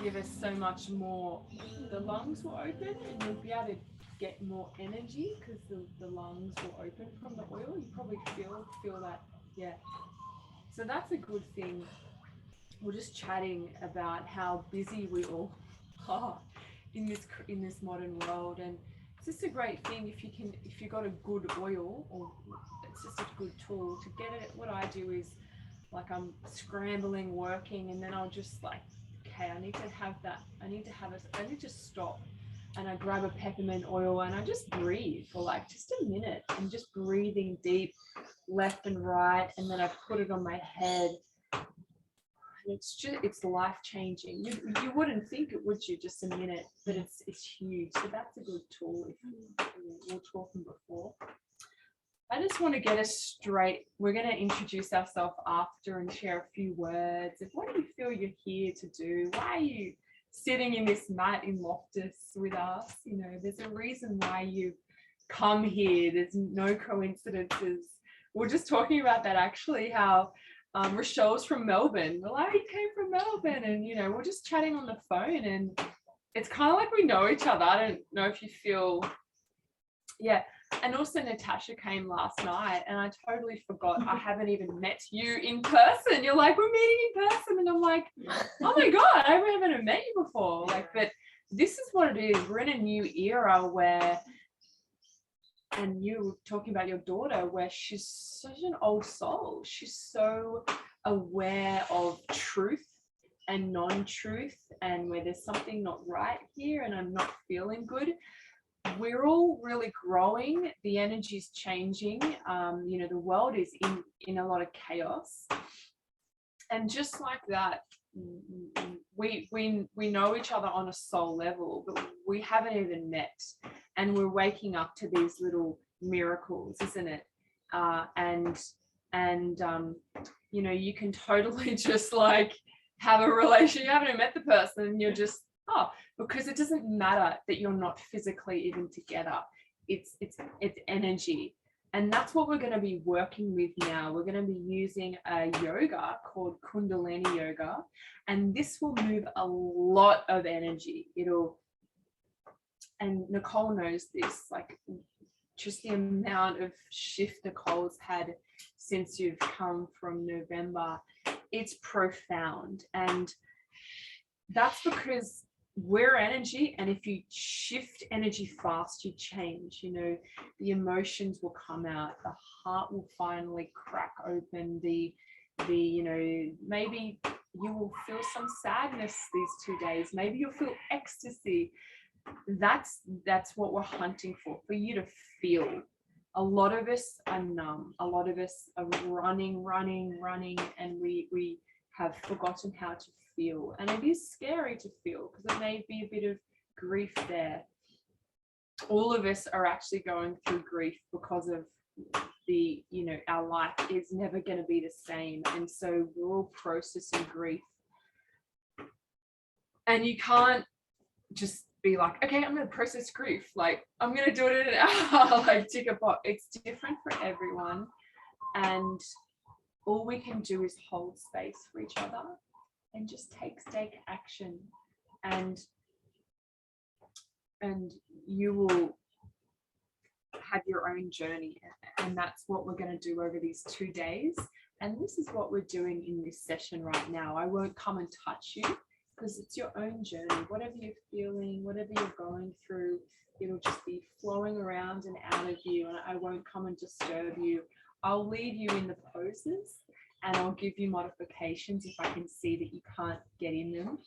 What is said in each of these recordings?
give us so much more. The lungs will open and you'll be able to get more energy because the lungs will open from the oil. You probably feel that. Yeah. So that's a good thing. We're just chatting about how busy we all are in this modern world, and it's just a great thing if you got a good oil, or it's just a good tool to get it. What I do is, like, I'm scrambling, working, and then I'll just like, okay, I need to have that. I need to stop, and I grab a peppermint oil and I just breathe for like just a minute, and just breathing deep, left and right, and then I put it on my head. And it's life changing. You wouldn't think it, would you? Just a minute, but it's huge. So that's a good tool. If we were talking before. I just want to get us straight. We're going to introduce ourselves after and share a few words of what do you feel you're here to do? Why are you sitting in this mat in Loftus with us? You know, there's a reason why you've come here. There's no coincidences. We're just talking about that actually, how Rochelle's from Melbourne. Well, I came from Melbourne, and you know, we're just chatting on the phone, and it's kind of like we know each other. I don't know if you feel, yeah. And also Natasha came last night, and I totally forgot I haven't even met you in person. You're like, we're meeting in person, and I'm like, oh my God, I haven't met you before. Like, but this is what it is. We're in a new era where, and you were talking about your daughter, where she's such an old soul. She's so aware of truth and non-truth, and where there's something not right here and I'm not feeling good. We're all really growing. The energy is changing. You know, the world is in a lot of chaos. And just like that, we know each other on a soul level, but we haven't even met, and we're waking up to these little miracles, isn't it? And you know, you can totally just like have a relation. You haven't even met the person, and you're just because it doesn't matter that you're not physically even together. It's energy. And that's what we're going to be working with now. We're going to be using a yoga called Kundalini yoga, and this will move a lot of energy. And Nicole knows this, like just the amount of shift Nicole's had since you've come from November, it's profound. And that's because we're energy, and if you shift energy fast, you change. You know, the emotions will come out, the heart will finally crack open, the you know, maybe you will feel some sadness these 2 days, maybe you'll feel ecstasy. That's what we're hunting for you to feel. A lot of us are numb, a lot of us are running, and we have forgotten how to feel. And it is scary to feel because there may be a bit of grief there. All of us are actually going through grief because of the, you know, our life is never going to be the same. And so we're all processing grief. And you can't just be like, okay, I'm going to process grief. Like, I'm going to do it in an hour, like tick a box. It's different for everyone. And all we can do is hold space for each other and just take action, and you will have your own journey. And that's what we're going to do over these 2 days. And this is what we're doing in this session right now. I won't come and touch you because it's your own journey. Whatever you're feeling, whatever you're going through, it'll just be flowing around and out of you, and I won't come and disturb you. I'll leave you in the poses, and I'll give you modifications if I can see that you can't get in them.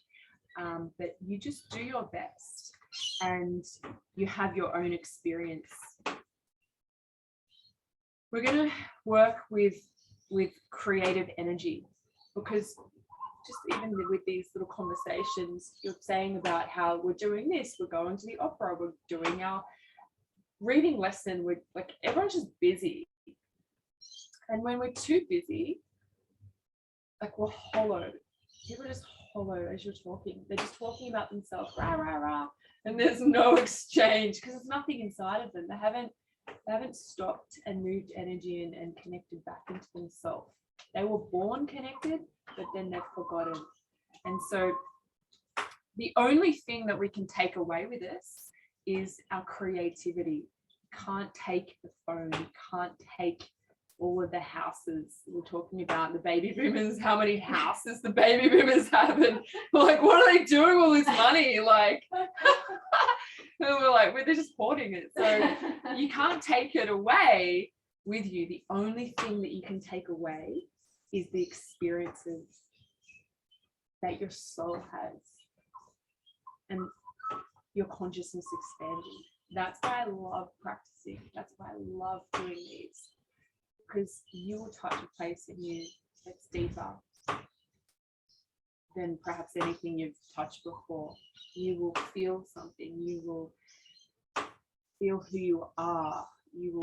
But you just do your best, and you have your own experience. We're going to work with creative energy, because just even with these little conversations, you're saying about how we're doing this, we're going to the opera, we're doing our reading lesson, we're like, everyone's just busy. And when we're too busy, like, we're hollow. People are just hollow as you're talking. They're just talking about themselves, rah, rah, rah. And there's no exchange because there's nothing inside of them. They haven't stopped and moved energy and connected back into themselves. They were born connected, but then they've forgotten. And so the only thing that we can take away with this is our creativity. You can't take the phone, you can't take all of the houses. We're talking about the baby boomers, how many houses the baby boomers have, and like, what are they doing with all this money? Like, and we're like, they're just hoarding it. So you can't take it away with you. The only thing that you can take away is the experiences that your soul has and your consciousness expanding. That's why I love practicing. That's why I love doing these, because you will touch a place in you that's deeper than perhaps anything you've touched before. You will feel something. You will feel who you are. You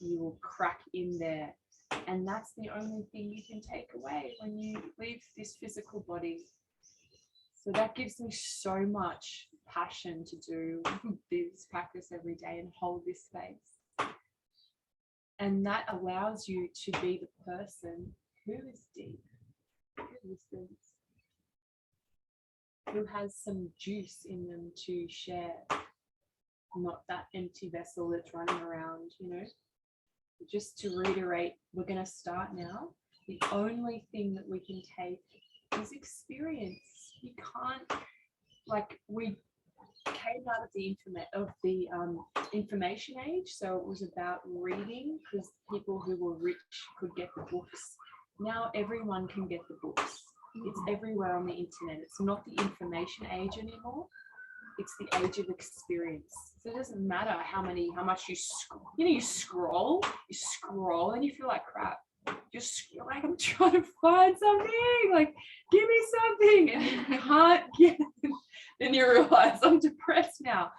will crack in there. And that's the only thing you can take away when you leave this physical body. So that gives me so much passion to do this practice every day and hold this space. And that allows you to be the person who is deep, who listens, who has some juice in them to share, not that empty vessel that's running around, you know. Just to reiterate, we're going to start now. The only thing that we can take is experience. You can't, like, we came out of the information age, so it was about reading because people who were rich could get the books. Now everyone can get the books. It's everywhere on the internet. It's not the information age anymore. It's the age of experience. So it doesn't matter how much you scroll and you feel like crap. You're like, I'm trying to find something, like, give me something, and you can't get it. Then you realize I'm depressed now.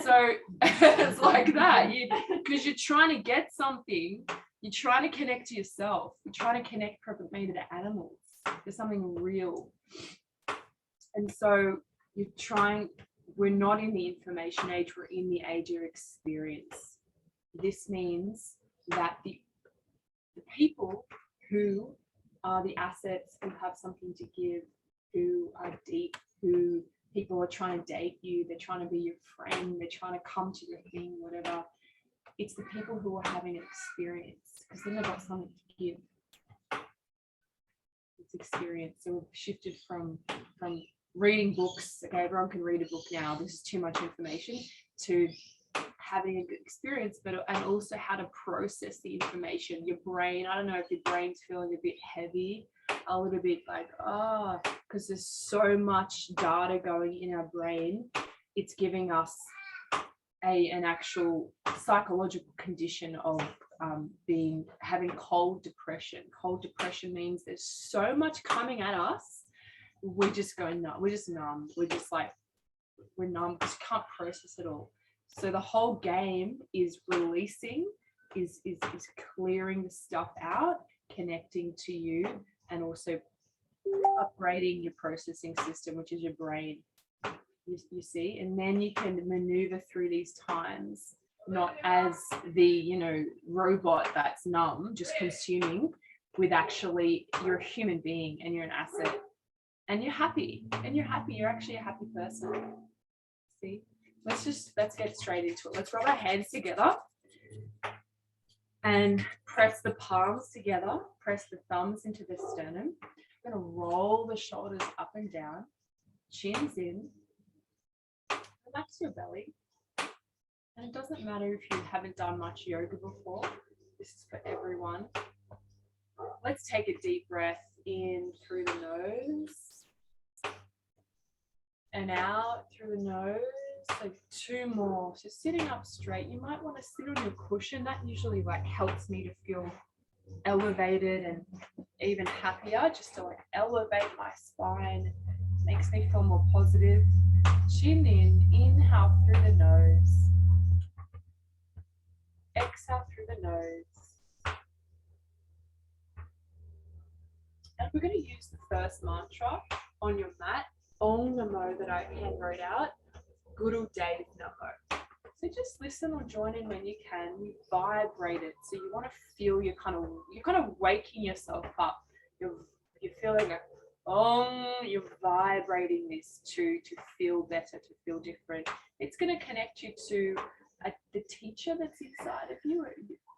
So it's like that, because you're trying to get something, you're trying to connect to yourself, you're trying to connect maybe to animals. There's something real. And so we're not in the information age, we're in the age of experience. This means that the people who are the assets, who have something to give, who are deep, who people are trying to date you, they're trying to be your friend, they're trying to come to your thing, whatever. It's the people who are having an experience, because then they've got something to give. It's experience. So we've shifted from reading books, okay, everyone can read a book now, this is too much information, to having a good experience, and also how to process the information. Your brain, I don't know if your brain's feeling a bit heavy, a little bit like, because there's so much data going in our brain, it's giving us an actual psychological condition of having cold depression. Cold depression means there's so much coming at us, we're just going numb, we're just numb, we're just like, we're numb, just can't process it all. So the whole game is releasing, is clearing the stuff out, connecting to you, and also upgrading your processing system, which is your brain. You see, and then you can maneuver through these times, not as the robot that's numb, just consuming, with actually you're a human being and you're an asset, and you're happy, you're actually a happy person. See? Let's get straight into it. Let's rub our hands together and press the palms together, press the thumbs into the sternum. We're going to roll the shoulders up and down, chins in, relax your belly. And it doesn't matter if you haven't done much yoga before, this is for everyone. Let's take a deep breath in through the nose and out through the nose. So 2 more. So sitting up straight, you might want to sit on your cushion. That usually helps me to feel elevated and even happier, just to elevate my spine. Makes me feel more positive. Chin in, inhale through the nose. Exhale through the nose. And we're going to use the first mantra on your mat, Om Namo, that I hand wrote out. Guru Dev Namo. So just listen or join in when you can. You vibrate it. So you want to feel you're kind of waking yourself up. You're feeling You're vibrating this to feel better, to feel different. It's going to connect you to the teacher that's inside of you.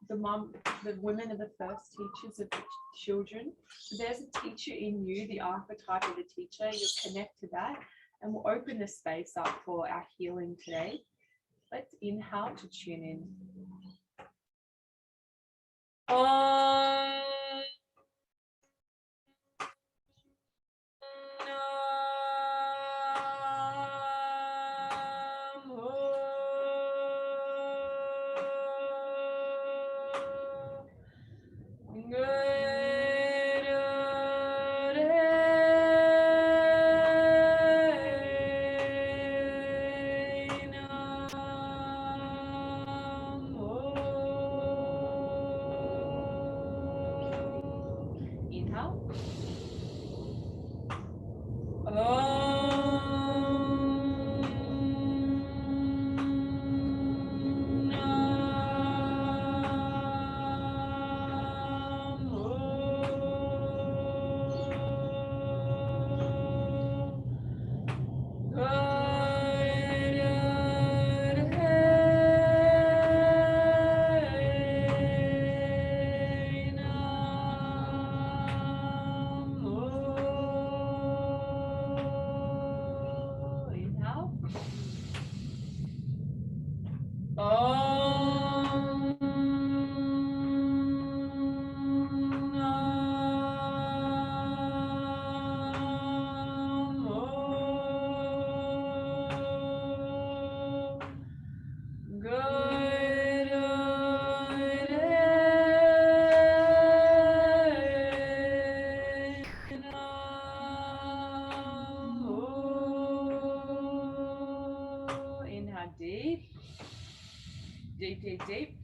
The mum, the women are the first teachers of the children. So there's a teacher in you, the archetype of the teacher. You'll connect to that, and we'll open the space up for our healing today. Let's inhale to tune in. Deep.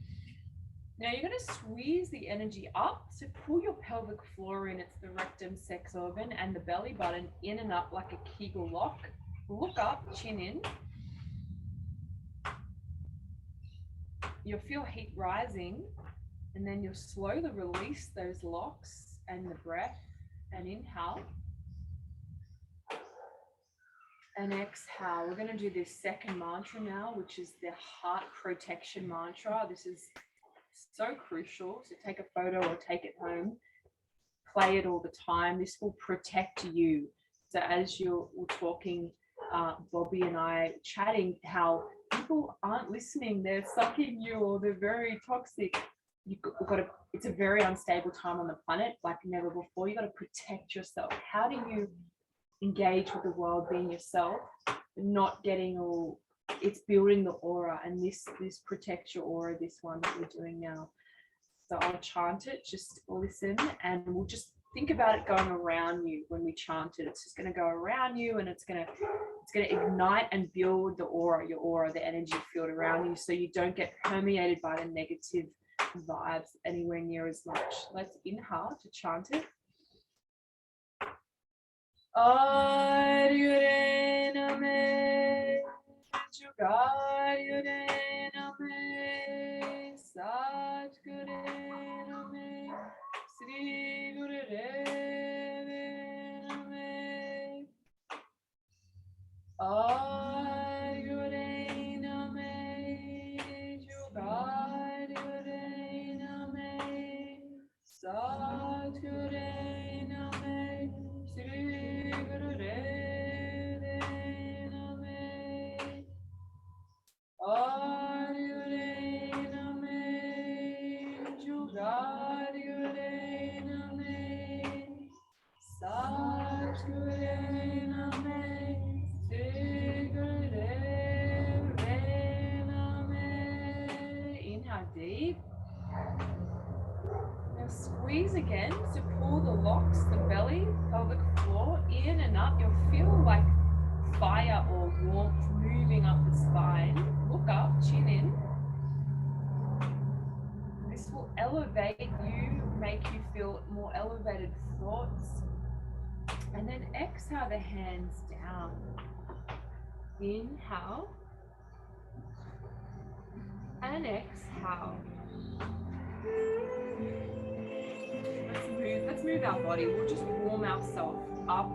Now you're going to squeeze the energy up. So pull your pelvic floor in. It's the rectum, sex organ, and the belly button in and up like a Kegel lock. Look up, chin in. You'll feel heat rising, and then you'll slowly release those locks and the breath, and inhale. And exhale. We're going to do this second mantra now, which is the heart protection mantra. This is so crucial. So take a photo or take it home. Play it all the time. This will protect you. So as you're talking, Bobby and I chatting, how people aren't listening. They're sucking you, or they're very toxic. It's a very unstable time on the planet, like never before. You've got to protect yourself. How do you engage with the world being yourself, not getting all, it's building the aura, and this protects your aura, this one that we're doing now. So I'll chant it, just listen, and we'll just think about it going around you when we chant it. It's just going to go around you, and it's going to ignite and build the aura, your aura, the energy field around you, so you don't get permeated by the negative vibes anywhere near as much. Let's inhale to chant it. Aryure name, Jugaryure name, Satgure name, Sri Guru name. Aryure name, Jugaryure name, Satgure name, Sri Inhale deep. Now squeeze again to pull the locks, the belly, pelvic floor in and up. You'll feel like fire or warmth moving up the spine. Look up, chin in. This will elevate you, make you feel more elevated thoughts. And then exhale the hands down. Inhale. And exhale. Let's move our body. We'll just warm ourselves up.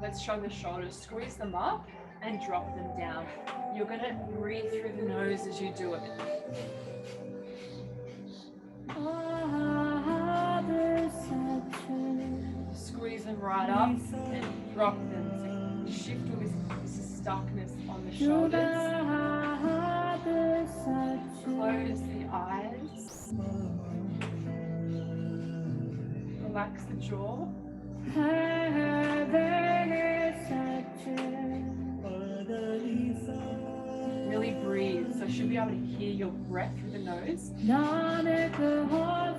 Let's show the shoulders. Squeeze them up and drop them down. You're going to breathe through the nose as you do it. Squeeze them right up and drop them. So shift all this stuckness on the shoulders. Close the eyes. Relax the jaw. Really breathe. So you should be able to hear your breath through the nose.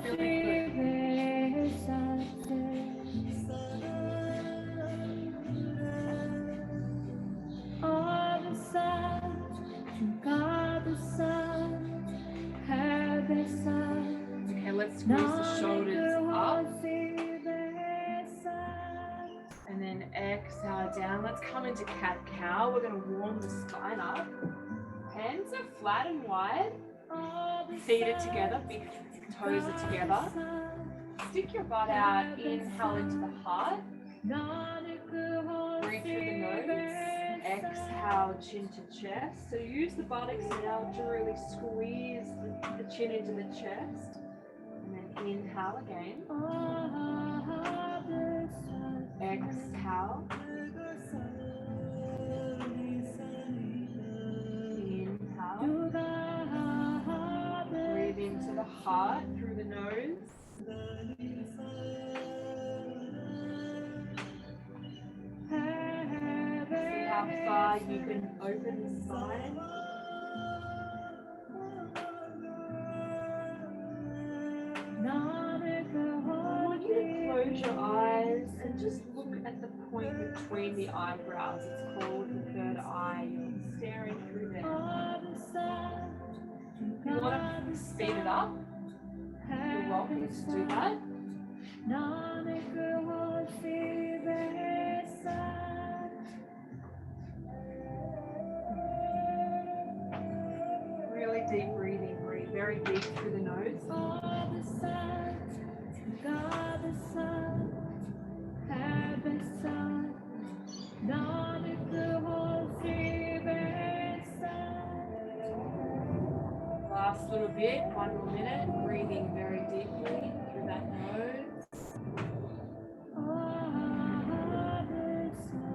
Really Okay, let's squeeze the shoulders up. And then exhale down. Let's come into cat-cow. We're going to warm the spine up. Hands are flat and wide. Feet are together. Big toes are together. Stick your butt out. Inhale into the heart. Breathe through the nose. Exhale, chin to chest. So use the buttocks now to really squeeze the chin into the chest. And then inhale again. Exhale. Inhale. Breathe into the heart through the nose. See how far you can open the spine. I want you to close your eyes and just look at the point between the eyebrows. It's called the third eye. You're staring through there. If you want to speed it up, you're welcome to do that. Really deep breathing. Breathe very deep through the nose. Last little bit, 1 more minute, breathing very deeply through that nose.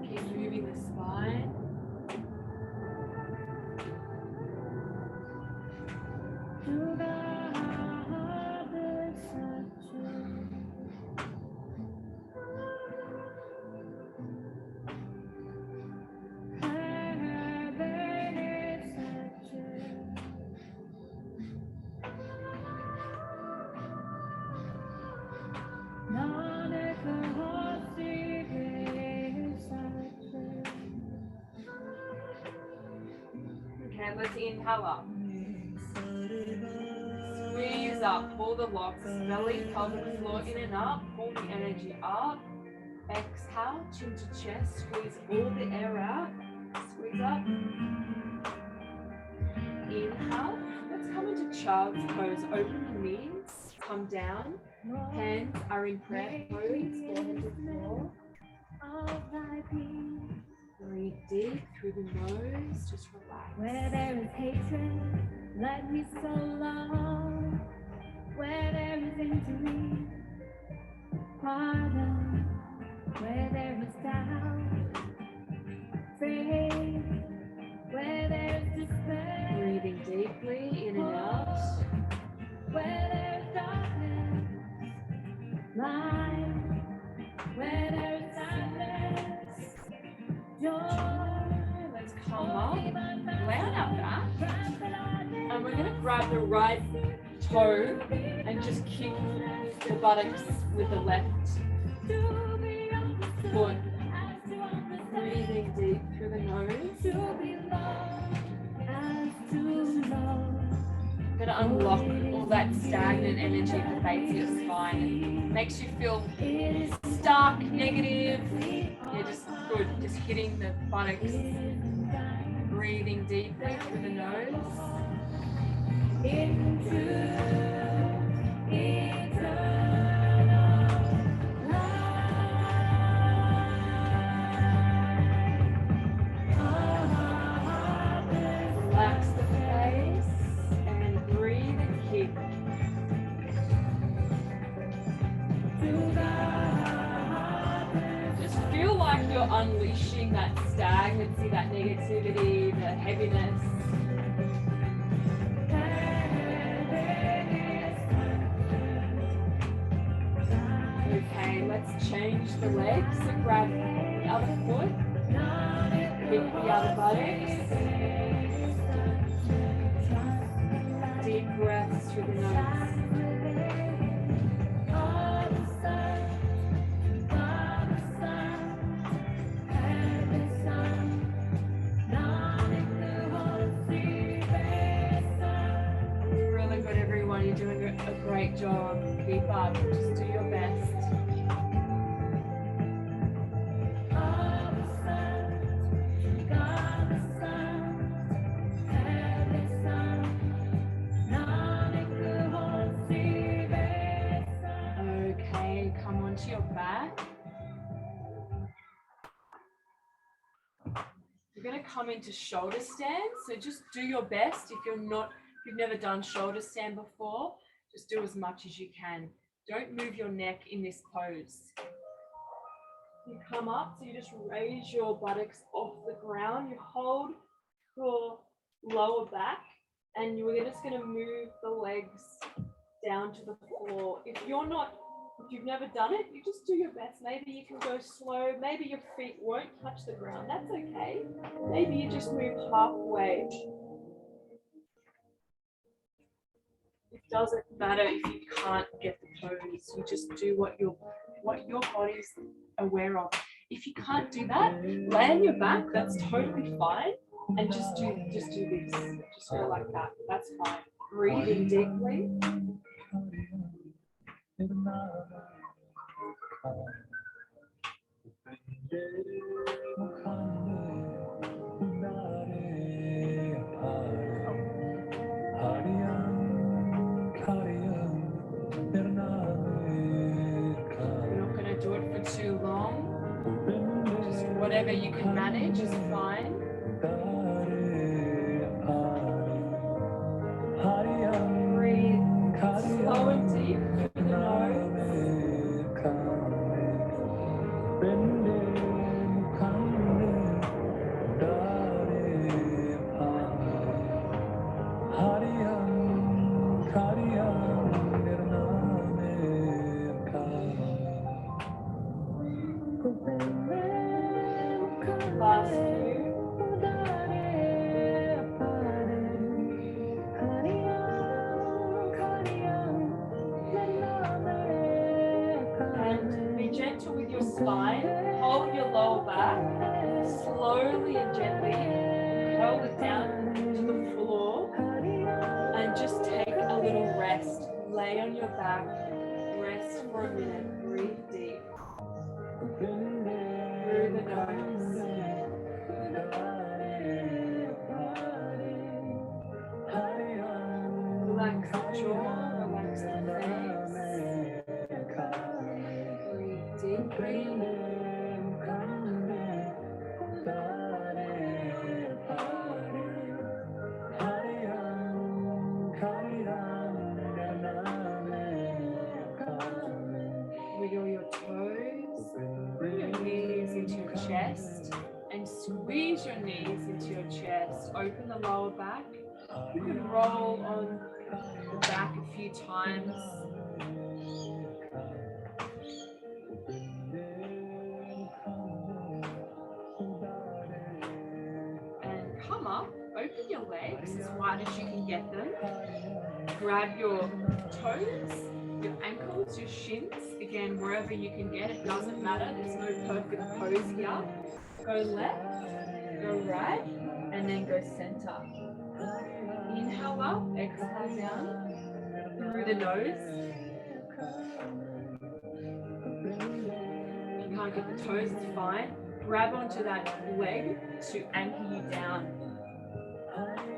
Keep moving the spine. Okay, let's inhale up. Squeeze up, pull the locks, belly, pelvic floor in and up, pull the energy up. Exhale, chin to chest, squeeze all the air out. Squeeze up. Inhale. Let's come into child's pose. Open the knees, come down. Hands are in prayer pose, forehead to floor. Breathe deep through the nose, just relax. Where there is hatred, let me so long. Where there is injury, pardon. Where there is doubt, faith. Where there is despair, breathing deeply in and out. Where there is darkness, light. Where there is sadness, joy. Let's come up, lay on our back, and we're going to grab the right toe and just kick the buttocks with the left foot. Breathing deep through the nose. Going to unlock all that stagnant energy at the base of your spine. It makes you feel stuck, negative. Yeah, just good. Just hitting the buttocks. Breathing deeply through the nose. Into eternal life. unleashing that stagnancy, that negativity, the heaviness. Okay, let's change the legs. So grab the other foot, pick the other buttocks. Deep breaths through the nose. Really good, everyone. You're doing a great job. Keep up. Just do your best. Okay, come onto your back. You're going to come into shoulder stand. So just do your best. If you've never done shoulder stand before, just do as much as you can. Don't move your neck in this pose. You come up, so you just raise your buttocks off the ground. You hold your lower back, and you're just going to move the legs down to the floor. If you've never done it, you just do your best. Maybe you can go slow. Maybe your feet won't touch the ground. That's okay. Maybe you just move halfway. It doesn't matter if you can't get the pose. You just do what your body's aware of. If you can't do that, lay on your back. That's totally fine. And just do this. Just go like that. That's fine. Breathe in deeply. Do it for too long. Just whatever you can manage is fine. Breathe slow and deep through the nose. Last few. And be gentle with your spine. Hold your lower back. Slowly and gently curl it down to the floor. And just take a little rest. Lay on your back. Rest for a minute. Breathe deep. Through the nose. Relax the jaw, relax the face. Breathe deeply. Wiggle your toes, bring your knees into your chest, and squeeze your knees into your chest. Open the lower back. You can roll on the back a few times. And come up, open your legs as wide as you can get them. Grab your toes, your ankles, your shins, again, wherever you can get it, doesn't matter. There's no perfect pose here. Go left, go right, and then go center. Inhale up, exhale down through the nose. If you can't get the toes, it's fine. Grab onto that leg to anchor you down.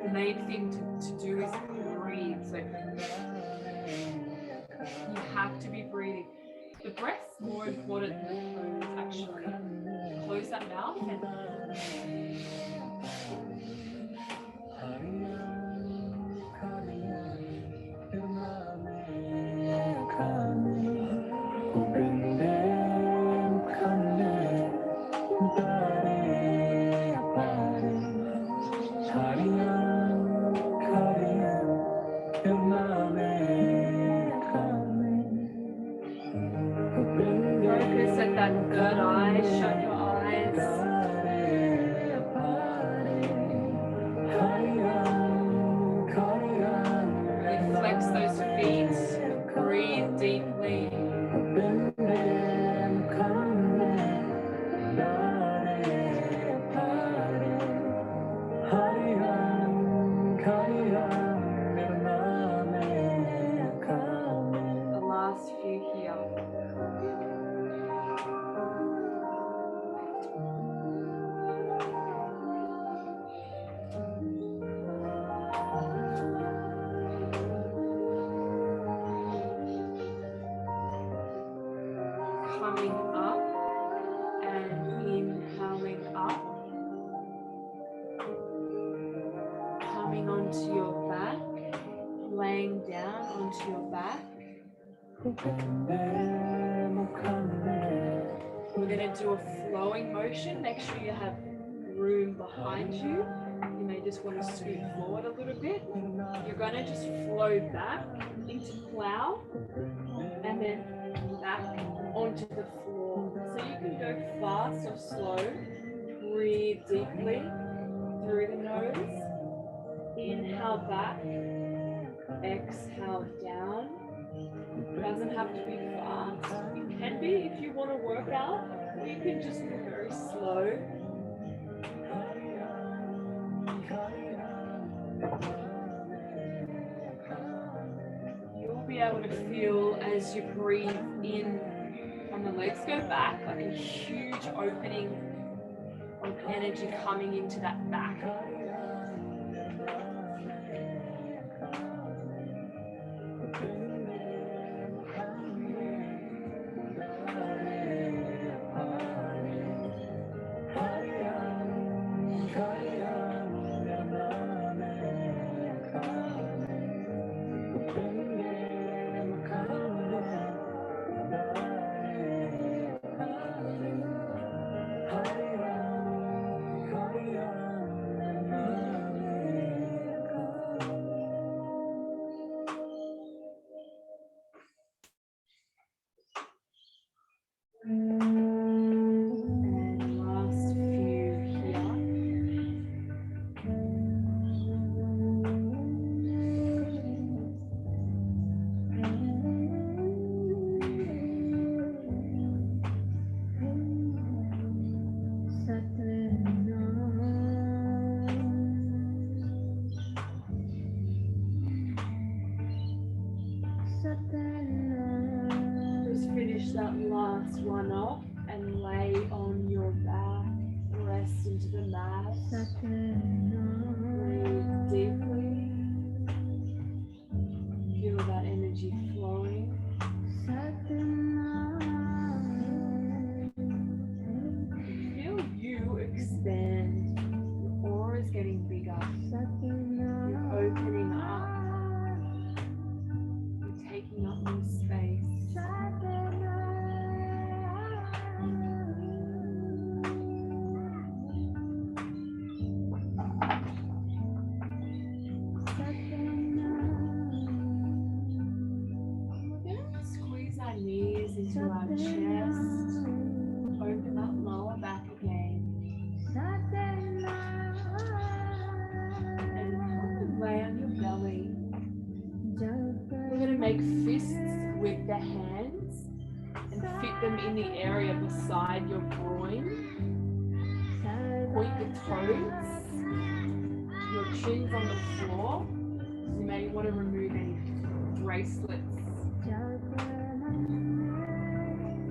The main thing to do is breathe. So you have to be breathing. The breath's more important than the pose, actually. Close that mouth and coming onto your back, laying down onto your back. We're going to do a flowing motion. Make sure you have room behind you. You may just want to scoot forward a little bit. You're going to just flow back into plow and then back onto the floor. So you can go fast or slow. Breathe deeply through the nose. Inhale back. Exhale down. It doesn't have to be fast. It can be if you want to work out, or you can just be very slow. You'll be able to feel as you breathe in and the legs go back, like a huge opening of energy coming into that back. Just finish that last one off and lay on your back. Rest into the mat. Breathe deeply. Feel that energy flowing. Feel you expand. Your aura is getting bigger. You're opening up. You're taking up more space. Squeeze our knees into our chest. Open that lower back again. And lay on your belly. We're going to make fists with the hands and fit them in the area beside your groin. Point the toes. Your chin's on the floor. You may want to remove any bracelets.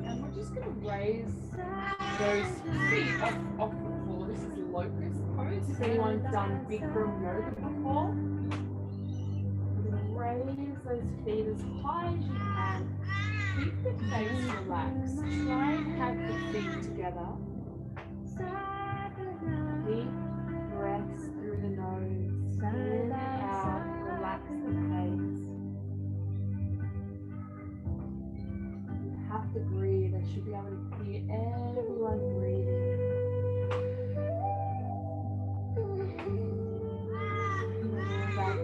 And we're just going to raise those feet off the floor. This is locust pose. If anyone's done Bikram yoga before, raise those feet as high as you can. Keep the face relaxed. Try and have the feet together. Deep breaths through the nose. In and out. Relax the face. You have to breathe. I should be able to hear everyone breathing. That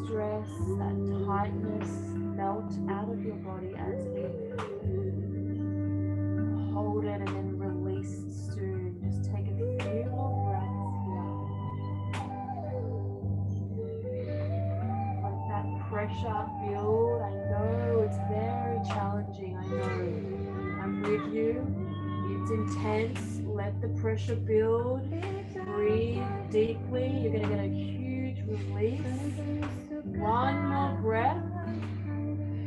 stress, that tightness melt out of your body as we hold it and then release soon. Just take a few more breaths here. Let that pressure build. I know it's very challenging. I know. I'm with you. It's intense. Let the pressure build. Breathe deeply. You're going to get a huge release. One more breath.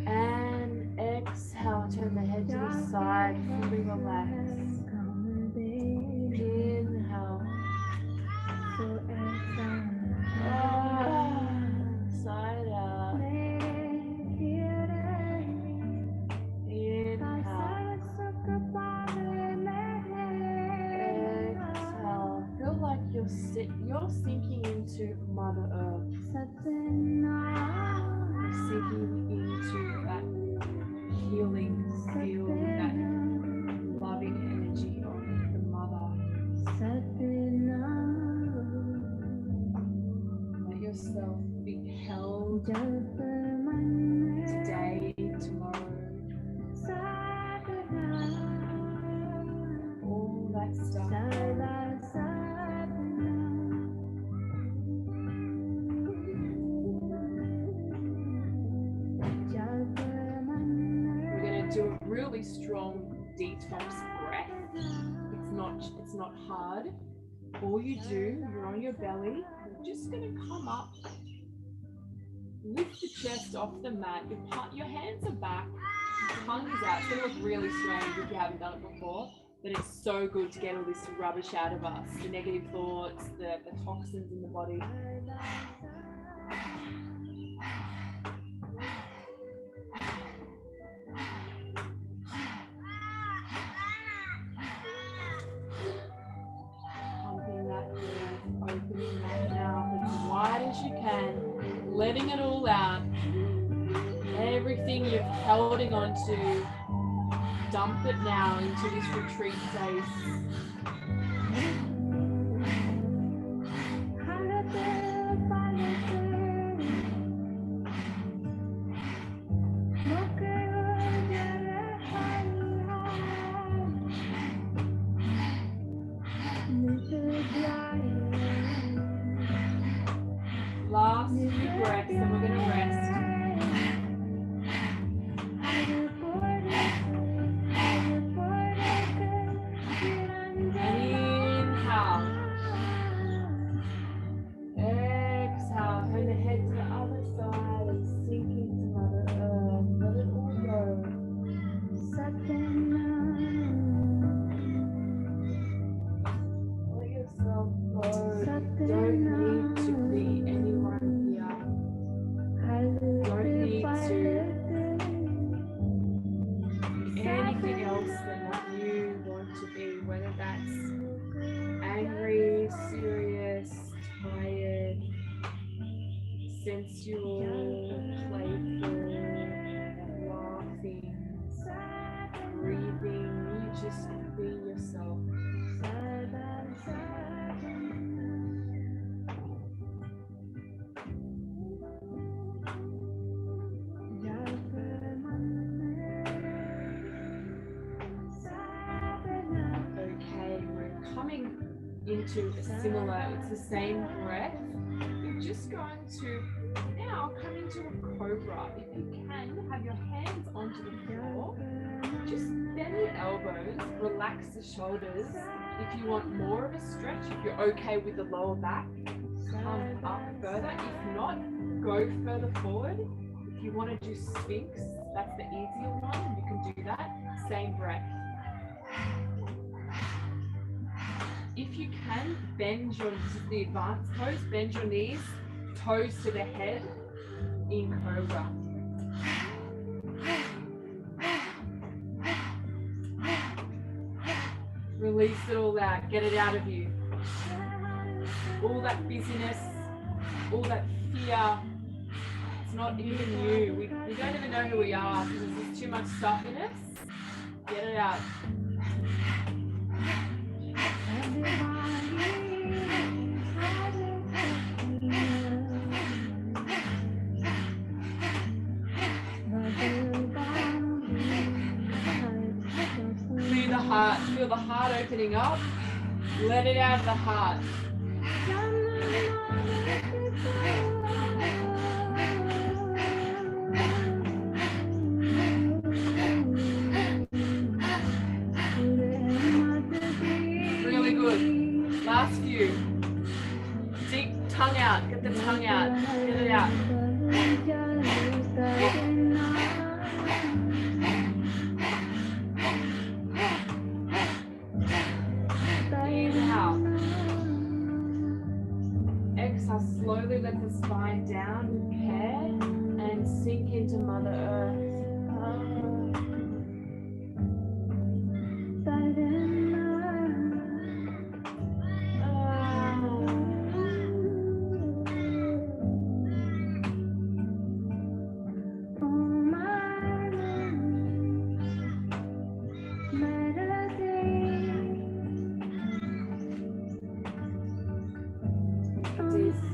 And exhale. Turn the head to the side. Fully relax. Inhale. Side out. Inhale. Exhale. Feel like you're sinking into into Mother Earth. Sinking into that healing field, that loving energy of the Mother. Let yourself be held today, tomorrow. All that stuff. We're going to do a really strong detox breath. It's not hard. All you do, you're on your belly. You're just going to come up, lift the chest off the mat. Your hands are back. Your tongue is out. It's going to look really strange if you haven't done it before. But it's so good to get all this rubbish out of us. The negative thoughts, the toxins in the body. Pumping that breath, opening that mouth as wide as you can, letting it all out. Everything you're holding on to, dump it now into this retreat space. Last few breaths and we're going to rest. Sensual, playful, laughing, breathing, you just be yourself. Okay, we're coming into a similar, it's the same breath. You're just going to now come into a cobra. If you can, have your hands onto the floor. Just bend your elbows, relax the shoulders. If you want more of a stretch, if you're okay with the lower back, come up further. If not, go further forward. If you want to do Sphinx, that's the easier one. You can do that. Same breath. If you can, bend your, the advanced pose, bend your knees, toes to the head in cobra. Release it all out, get it out of you. All that busyness, all that fear, it's not even you. We don't even know who we are because there's too much stuff in us. Get it out. Clear the heart, feel the heart opening up. Let it out of the heart. Really good. Last few. Deep tongue out. Get the tongue out. Get it out. Inhale. Exhale. Slowly let the spine down with care and sink into Mother Earth.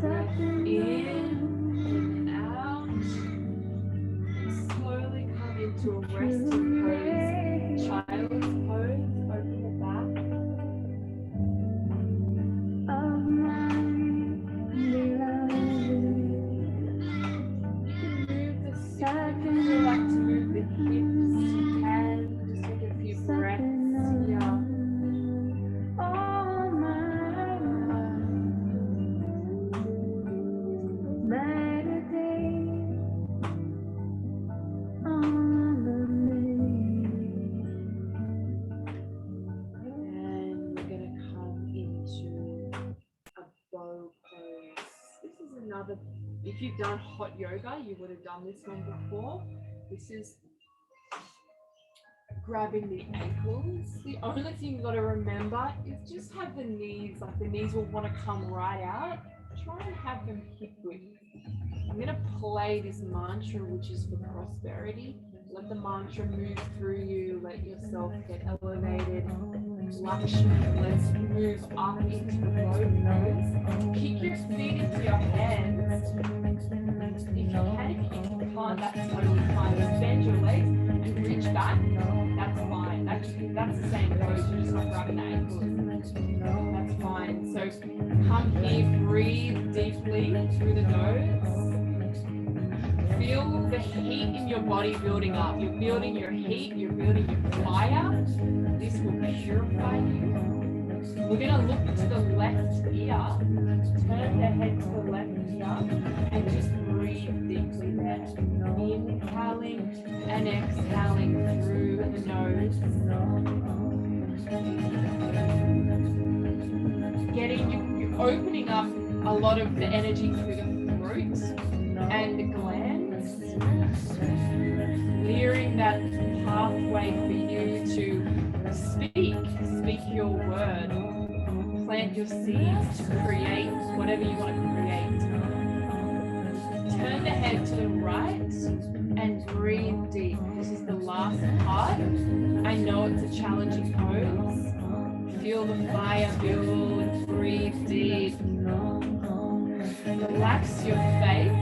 Breath in and out. Slowly come into a resting pose, child's pose. Open the back. Feel like to move the hips, you can just take a few breaths here. And we're going to come into a bow pose. This is another, if you've done hot yoga, you would have done this one before. This is grabbing the ankles. The only thing you've got to remember is just have the knees, like the knees will want to come right out. Try and have them hip width. I'm going to play this mantra, which is for prosperity. Let the mantra move through you. Let yourself get elevated. Lakshman, let's move up into the bow pose. Kick your feet into your hands. If you can, if you can't, that's totally fine. Just bend your legs and reach back. That's fine. That's the same pose. You're just not grabbing the ankles. That's fine. So come here, breathe deeply through the nose. Feel the heat in your body building up. You're building your heat, you're building your fire. This will purify you. We're going to look to the left ear. Turn the head to the left ear and just breathe deeply there. Inhaling and exhaling through the nose. You're opening up a lot of the energy through the throat and the glands, clearing that pathway for you to speak your word, plant your seeds to create whatever you want to create. Turn the head to the right and breathe deep. This is the last part. I know it's a challenging pose. Feel the fire build, breathe deep. Relax your face.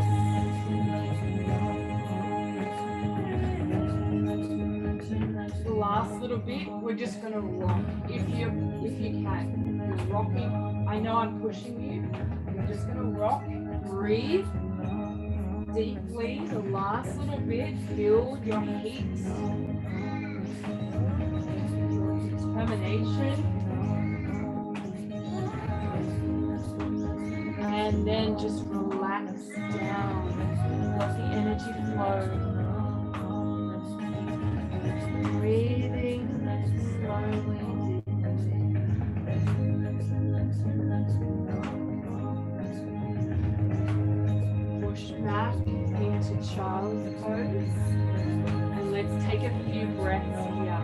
The last little bit, we're just going to rock. If you can, you're rocking. I know I'm pushing you. You're just going to rock. Breathe deeply. The last little bit, build your heat. Determination. And then just relax down. Let the energy flow. Breathing slowly, deeply. Push back into child's pose. And let's take a few breaths here.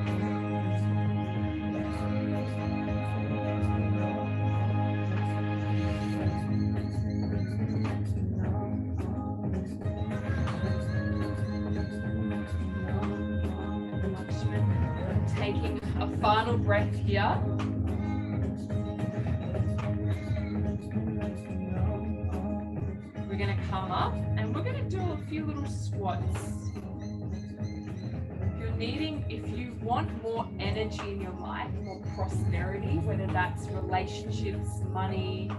Taking a final breath here. We're going to come up and we're going to do a few little squats. If you want more energy in your life, more prosperity, whether that's relationships, money,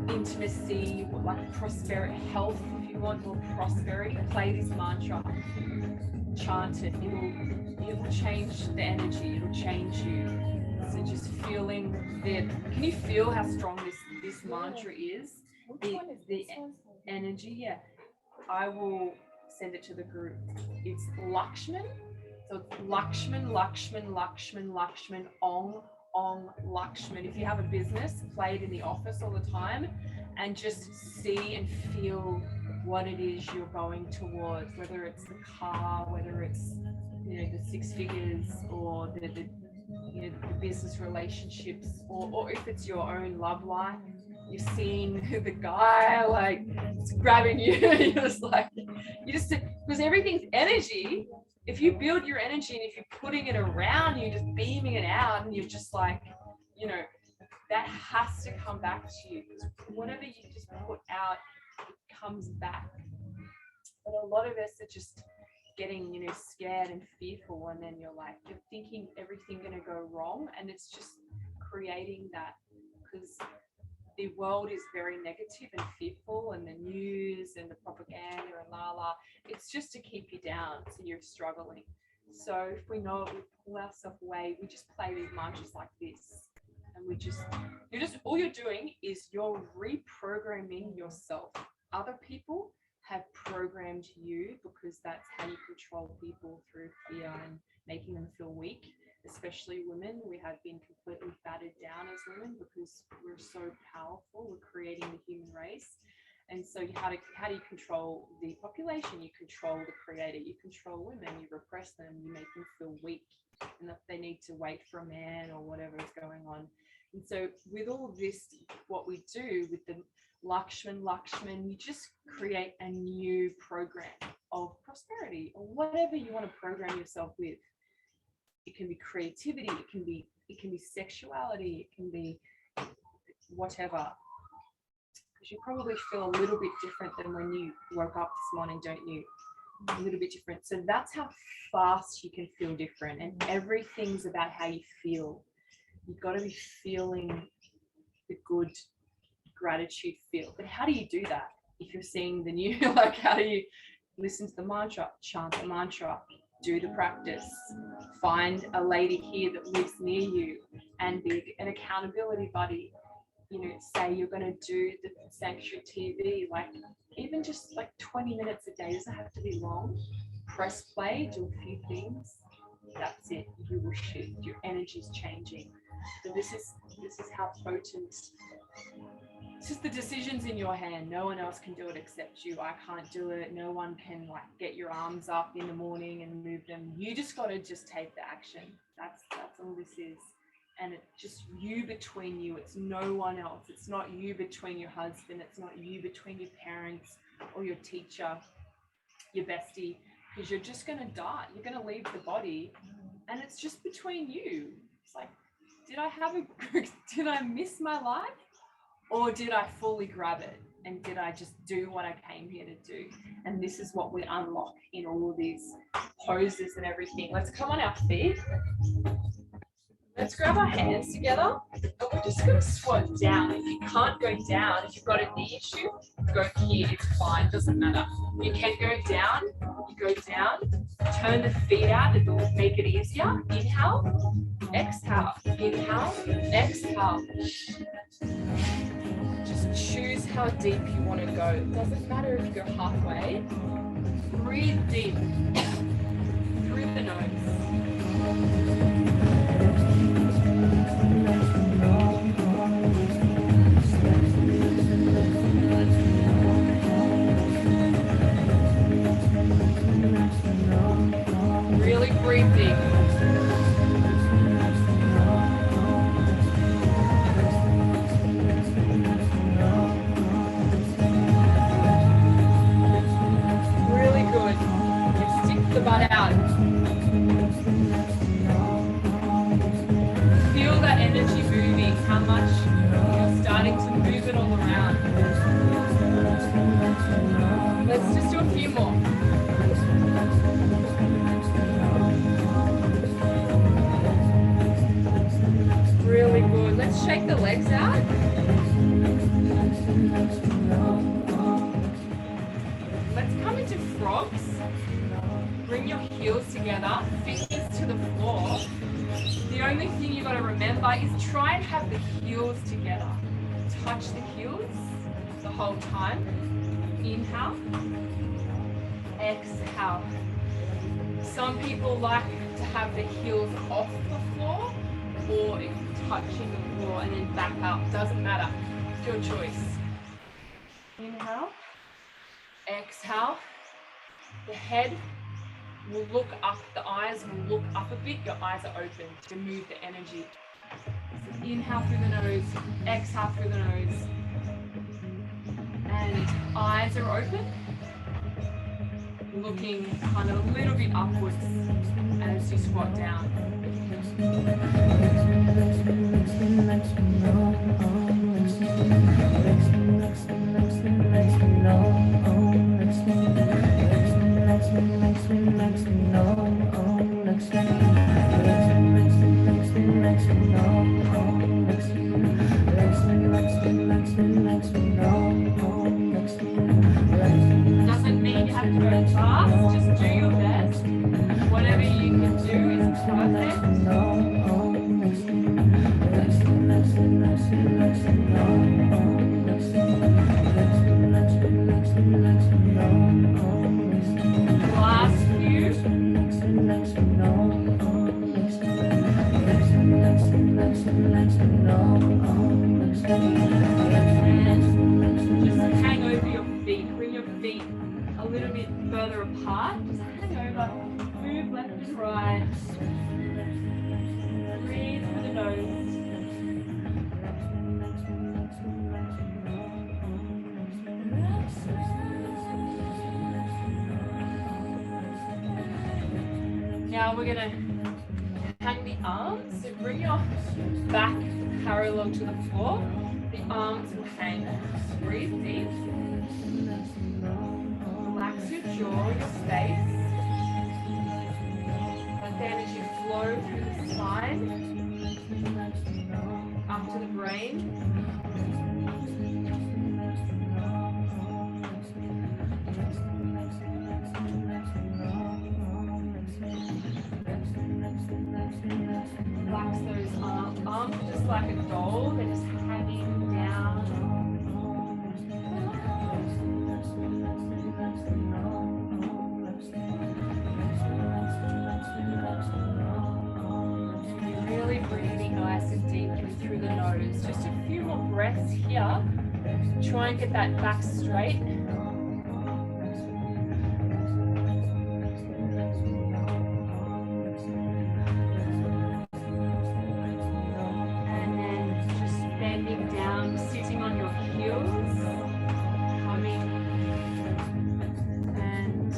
intimacy, like prosperity, health, if you want more prosperity, play this mantra. Chant it. It will change the energy. It'll change you. So just feeling that. Can you feel how strong this mantra is? The energy. Yeah. I will send it to the group. It's Lakshman. So it's Lakshman, Lakshman, Lakshman, Lakshman, Ong, Ong, Lakshman. If you have a business, play it in the office all the time, and just see and feel what it is you're going towards, whether it's the car, whether it's the 6 figures, or the business relationships, or if it's your own love life, you're seeing the guy like grabbing you, because everything's energy. If you build your energy and if you're putting it around, you're just beaming it out, and you're just like, that has to come back to you, because whatever you just put out, it comes back. But a lot of us are just getting, scared and fearful, and then you're thinking everything going to go wrong, and it's just creating that, because the world is very negative and fearful, and the news and the propaganda and it's just to keep you down, so you're struggling. So if we know it, we pull ourselves away, we just play these mantras like this, and all you're doing is you're reprogramming yourself. Other people have programmed you, because that's how you control people, through fear and making them feel weak. Especially women, we have been completely battered down as women because we're so powerful. We're creating the human race. And so how do you control the population? You control the creator. You control women. You repress them. You make them feel weak, and that they need to wait for a man or whatever is going on. And so with all this, what we do with the Lakshman, you just create a new program of prosperity, or whatever you want to program yourself with. It can be creativity, it can be sexuality, it can be whatever. Because you probably feel a little bit different than when you woke up this morning, don't you? A little bit different. So that's how fast you can feel different. And everything's about how you feel. You've got to be feeling the good gratitude feel. But how do you do that? If you're seeing the new, how do you listen to the mantra, chant the mantra, do the practice, find a lady here that lives near you and be an accountability buddy. Say you're going to do the sanctuary TV, even just 20 minutes a day. Doesn't have to be long. Press play, do a few things. That's it. You will shift. Your energy's changing. So this is how potent. It's just the decisions in your hand. No one else can do it except you. I can't do it. No one can get your arms up in the morning and move them. You just got to just take the action. That's all this is. And it's just you between you. It's no one else. It's not you between your husband. It's not you between your parents or your teacher, your bestie, because you're just going to die. You're going to leave the body, and it's just between you. It's did I miss my life? Or did I fully grab it? And did I just do what I came here to do? And this is what we unlock in all of these poses and everything. Let's come on our feet. Let's grab our hands together. And we're just going to squat down. If you can't go down, if you've got a knee issue, go here. It's fine. Doesn't matter. You can go down. You go down. Turn the feet out. It will make it easier. Inhale. Exhale. Inhale. Exhale. Just choose how deep you want to go. It doesn't matter if you go halfway. Breathe deep through the nose. Really breathe deep. Really good. You stick the butt out. Feel that energy moving, how much you're starting to move it all around. Let's just do a few more. Really good. Let's shake the legs out. Let's come into frogs. Bring your heels together, fingers to the floor. The only thing you got to remember is try and have the heels together. Touch the heels the whole time. Inhale. Exhale. Some people like to have the heels off the floor or touching the floor and then back up. Doesn't matter. It's your choice. Inhale. Exhale. The head will look up. The eyes will look up a bit. Your eyes are open to move the energy. So inhale through the nose. Exhale through the nose. And eyes are open. looking kind of a little bit upwards as you squat down. Doesn't mean you have to go fast, just do your best. Whatever you can do is perfect. Last few. Just hang over your feet. Bring your feet a little bit further apart. Just hang over. Move left and right. Breathe through the nose. Now we're going to hang the arms. So bring your back parallel to the floor. The arms will hang. Breathe deep. Relax your jaw, your space. Let the energy flow through the spine, up to the brain. Relax those arms. Arms are just like a doll. They're just hanging down. Really breathing nice and deeply through the nose. Just a few more breaths here. Try and get that back straight. And then just bending down, sitting on your heels, coming and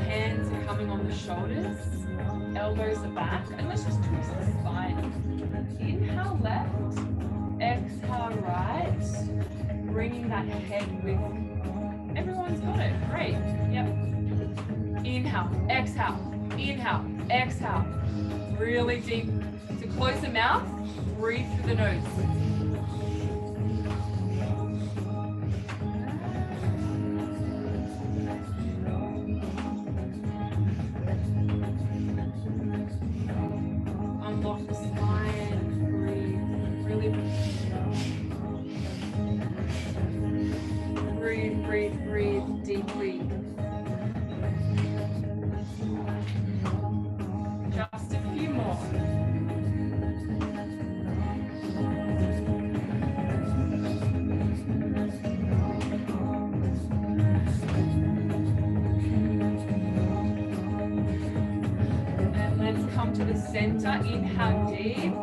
hands are coming on the shoulders. Elbows are back, and let's just twist the spine. Inhale left, exhale right, bringing that head with. Everyone's got it, great, yep. Inhale, exhale, really deep. So close the mouth, breathe through the nose. Unlock the spine, breathe, really breathe deeply. Just a few more. And let's come to the center. Inhale deep.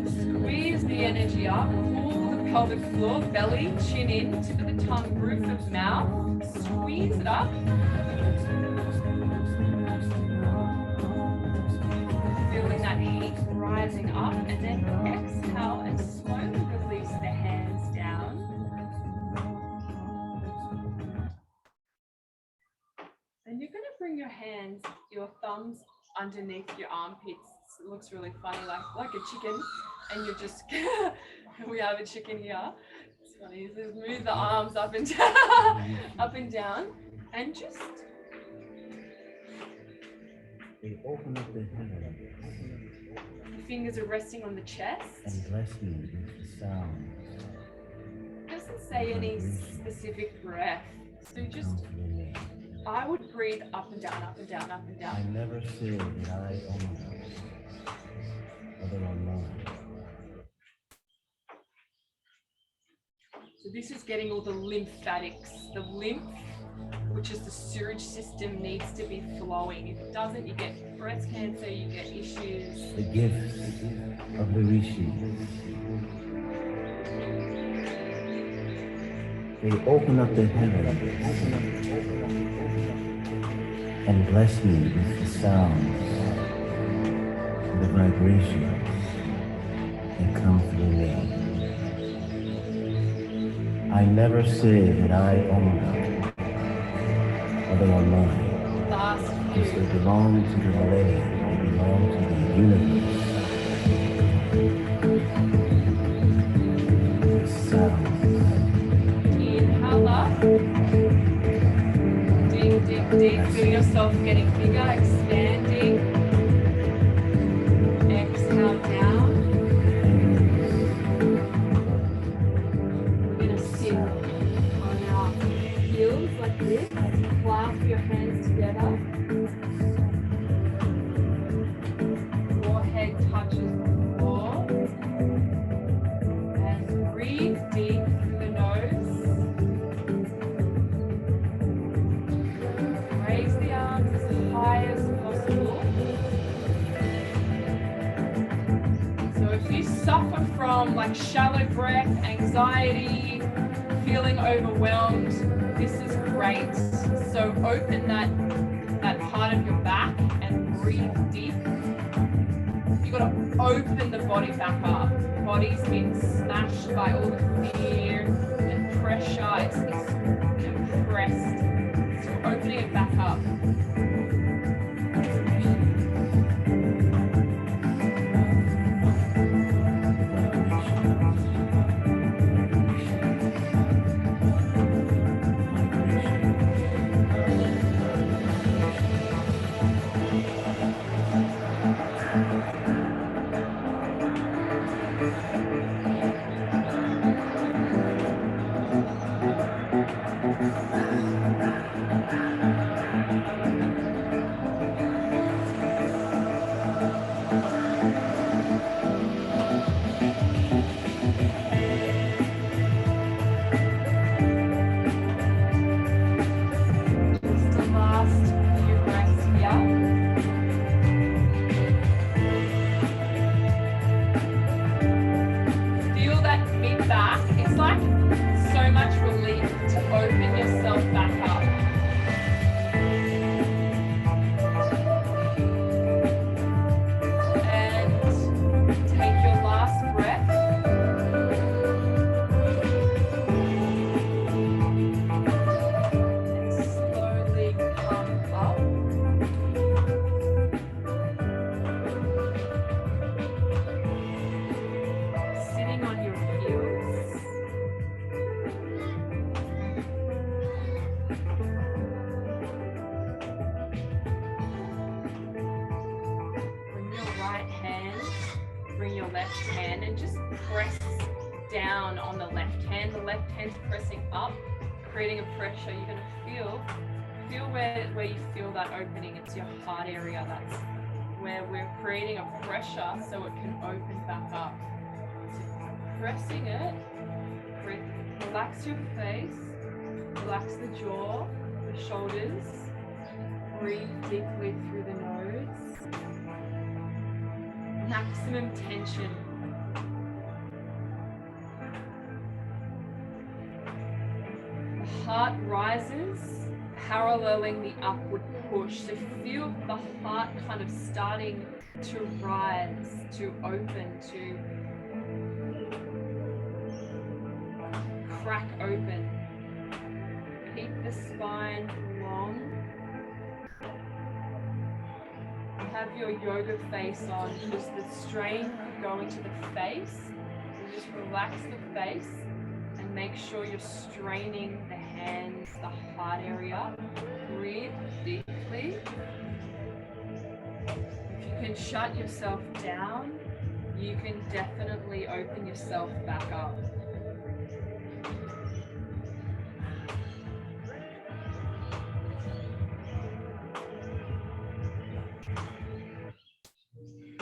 Squeeze the energy up. Pull the pelvic floor, belly, chin in, tip of the tongue, roof of mouth. Squeeze it up. Feeling that heat rising up, and then exhale and slowly release the hands down. And you're going to bring your hands, your thumbs underneath your armpits. It looks really funny, like a chicken. And you're just, we have a chicken here. It's funny, just move the arms up and down, and just they open up their head. The fingers are resting on the chest. And bless me with the sound. Doesn't say any specific breath. So just, I would breathe up and down, up and down, up and down. I never say that I own whether or not. So this is getting all the lymphatics. The lymph, which is the sewage system, needs to be flowing. If it doesn't, you get breast cancer, you get issues. The gifts of the Rishi. They open up the heavens and bless me with the sounds, the vibrations that come through me. I never say that I own them, or they are mine, Last because they few. belong to the land, they belong to the universe. The sounds. Inhale up. Deep, deep, deep. Feel yourself getting bigger, expanding. Exhale down. We're going to sit on our heels like this. Clasp your hands together. Forehead touches the floor. And breathe deep through the nose. Raise the arms as high as possible. So if you suffer from like shallow breath, anxiety, feeling overwhelmed, this is great. So open that part of your back and breathe deep. You've got to open the body back up. The body's been smashed by all the fear and pressure. It's compressed. So we're opening it back up. Down on the left hand. The left hand's pressing up, creating a pressure. You're going to feel where you feel that opening. It's your heart area. That's where we're creating a pressure so it can open back up. So pressing it, relax your face, relax the jaw, the shoulders. Breathe deeply through the nose. Maximum tension. Heart rises, paralleling the upward push. So feel the heart kind of starting to rise, to open, to crack open. Keep the spine long. Have your yoga face on, because the strain could go into the face. So just relax the face. Make sure you're straining the hands, the heart area. Breathe deeply. If you can shut yourself down, you can definitely open yourself back up.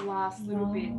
Last little bit.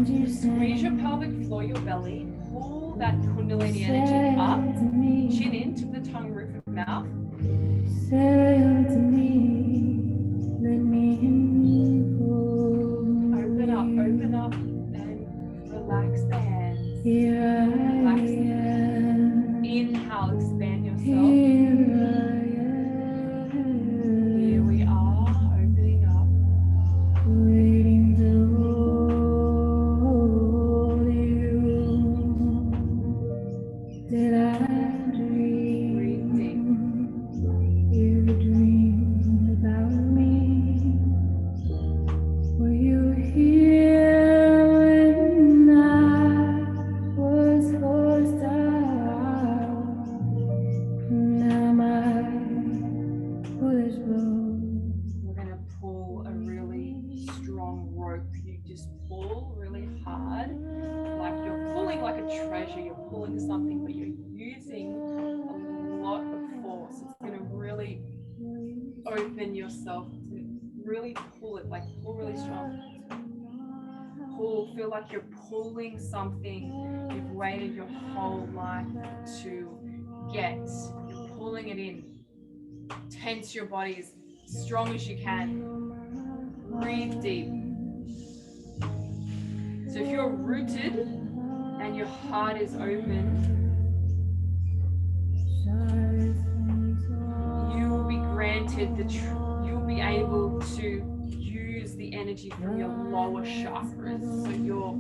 Squeeze your pelvic floor, your belly. Pull that Kundalini energy up. Chin into the tongue, roof of mouth. Open up, and relax the hands. Relax the hands. Inhale, expand yourself. Here we are, opening up. Breathe deep. We're going to pull a really strong rope. You just pull really hard, like you're pulling like a treasure. You're pulling something, but you're using a lot of force. It's going to really open yourself to really pull it, like pull really strong. Pull, feel like you're pulling something you've waited your whole life to get. You're pulling it in. Tense your body as strong as you can. Breathe deep. So if you're rooted and your heart is open, you will be granted you'll be able to use the energy from your lower chakras. So you're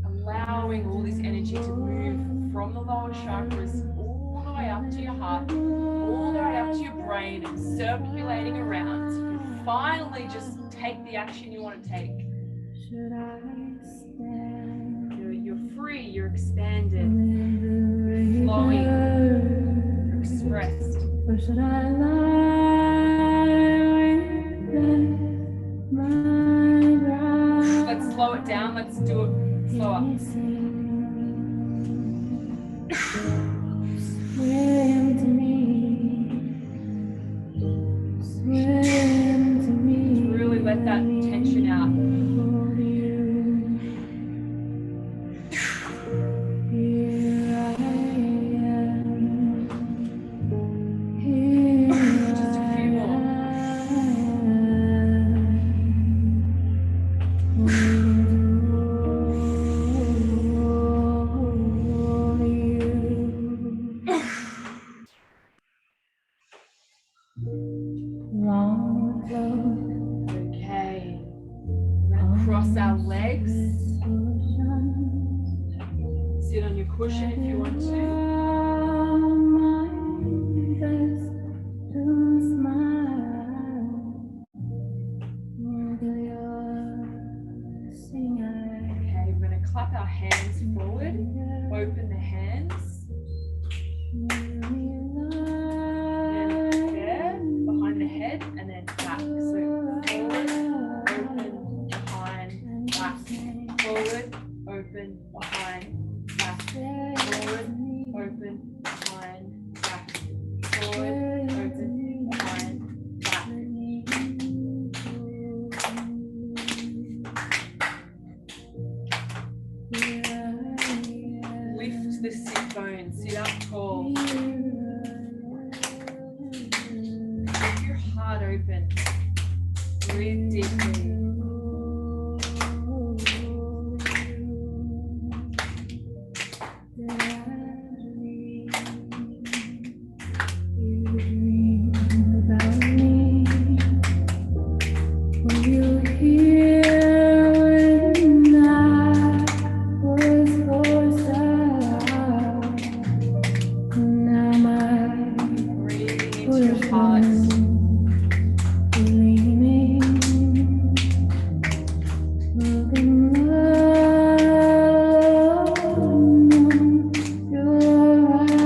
allowing all this energy to move from the lower chakras all the way up to your heart, all the way up to your brain, and circulating around. So you can finally just take the action you want to take. You're free, you're expanded, you're flowing, you're expressed. Or should I lie let's slow it down, let's do it slower. Really let that tension out. Just a few more. Okay. We're going to cross our legs. Sit on your cushion if you want to. Okay, we're going to clap our hands forward. Open the hands. Then there, behind the head, and then back. So forward, open, behind, back. Forward, open, behind, back. Forward, open, behind, back. Forward, open, behind, back. Lift the sit bones, sit up tall. Keep your heart open. Breathe deeply. Breathing into your heart.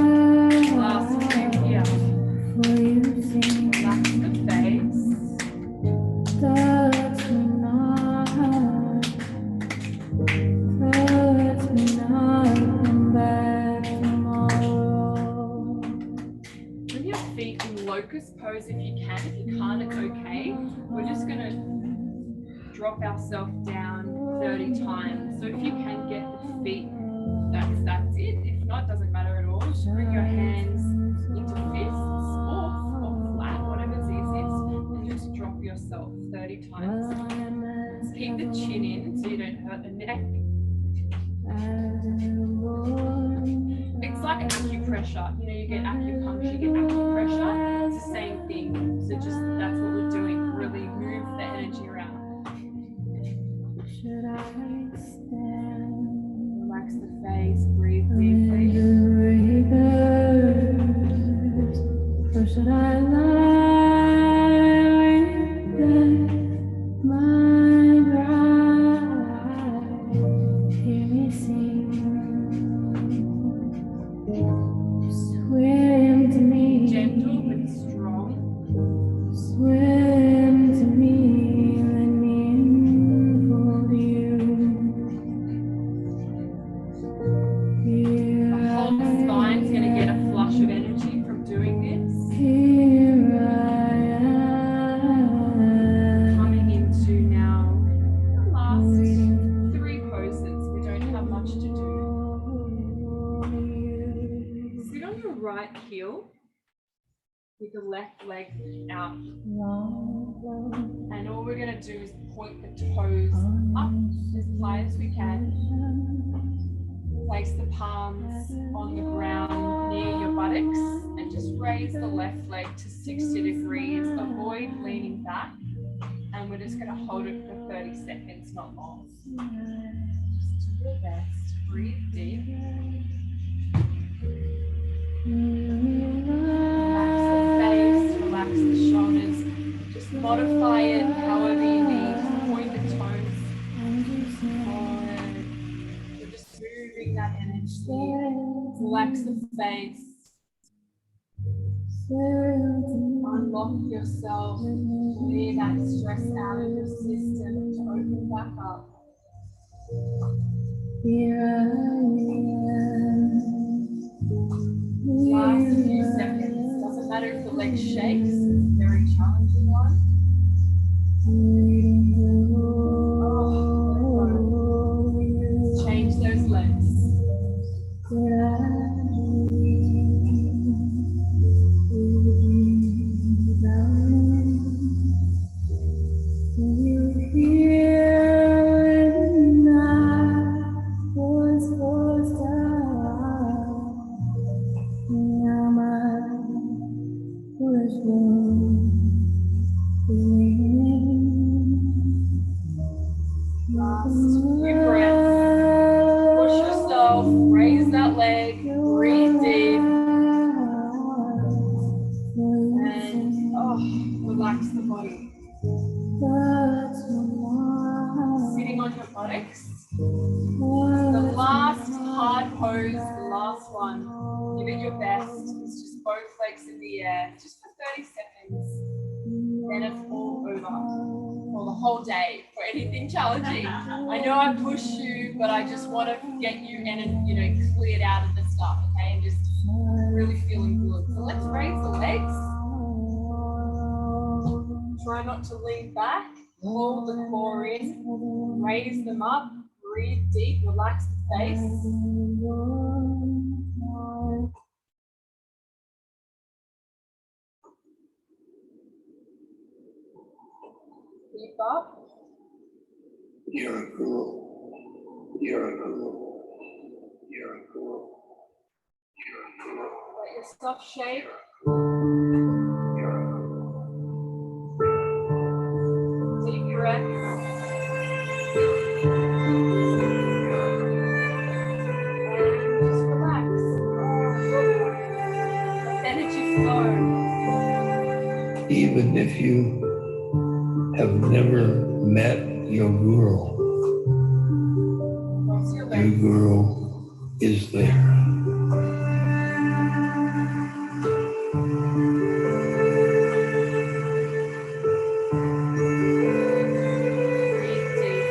Last few here. Relax the face. Bring your feet in locust pose if you can. If you can't, it's okay. We're just going to drop ourselves down 30 times. So if you can get the feet, that's it. If not, doesn't matter at all. Just bring your hands into fists or flat, whatever's easiest, and just drop yourself 30 times. Keep the chin in so you don't hurt the neck. It's like acupressure. You know, you get acupuncture, you get acupressure. It's the same thing. So just that's what we're doing. Really move the energy around. Relax the face, breathe deeply. Or should I lie with my bride? Hear me sing. Swim to me. Gentle but strong. Swim to me. Let me enfold you. The whole spine's going to get a flush of energy from doing this. Here I am. Coming into now the last 3 poses. We don't have much to do. Sit on your right heel with the left leg out. And all we're going to do is point the toes up as high as we can. Place the palms on the ground near your buttocks and just raise the left leg to 60 degrees. Avoid leaning back, and we're just going to hold it for 30 seconds, not long. Just do your best. Breathe deep. Relax the face, relax the shoulders. Just modify it however you need. Point the toes forward. You're just moving that energy. Relax the face. Unlock yourself. Clear that stress out of your system to open back up. Last few seconds. Doesn't matter if the leg shakes. It's a very challenging one. Oh, change those legs. Last few breaths. Push yourself, raise that leg, breathe deep. And relax the body. Sitting on your buttocks. The last hard pose, the last one. Give it your best. It's just both legs in the air, just for 30 seconds. Then it's all over. For the whole day, for anything challenging. I know I push you, but I just want to get you cleared out of the stuff, okay? And just really feeling good. So let's raise the legs. Try not to lean back. Pull the core in. Raise them up. Breathe deep. Relax the face. Keep up. You're a girl. You're a girl. You're a girl. You're a girl. Let yourself shake. You're a girl. Deep breath. And just relax. Let energy flow. Even if you have never met your girl, Cross your your legs. girl is there. Breathe deep.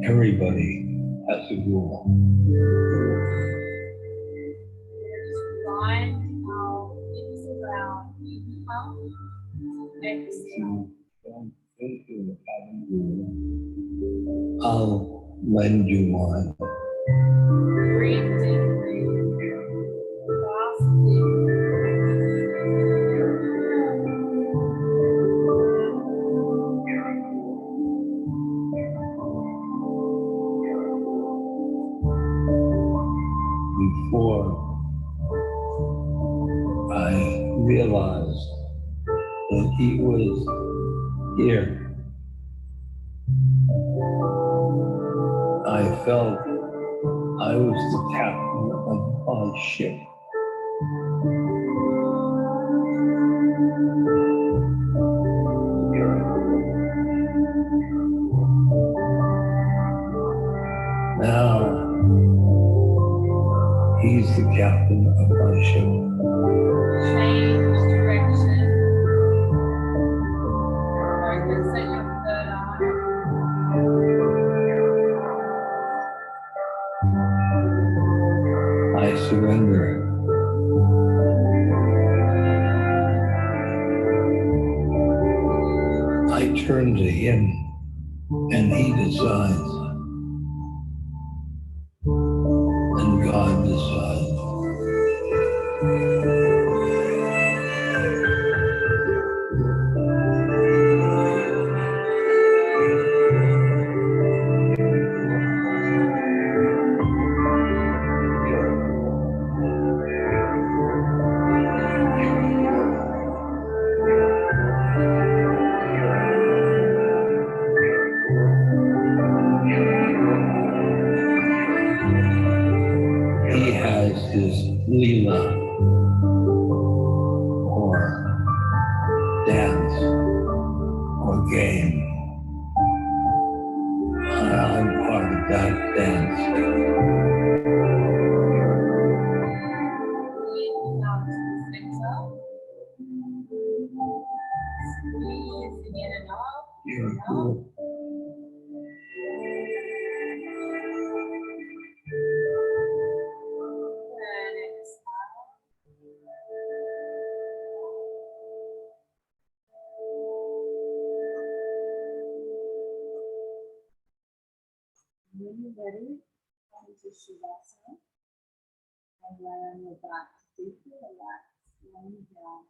Everybody has a girl. Just find how hips around. Inhale. Exhale. Don't think you haven't you. I'll lend you one. Breathe deeply. Fast in. Before I realized that he was here, I felt I was the captain of a ship. Now, he's the captain of my ship. Change direction. Focus at your third eye. I surrender. I turn to him and he decides. And God decides. He has his Leela or dance or game. I'm part of that dance. Breathe out to the center. Squeeze in and up. You're cool. And exhale. When you're ready, come to Shavasana and lay on your back, deeply relaxed, laying down.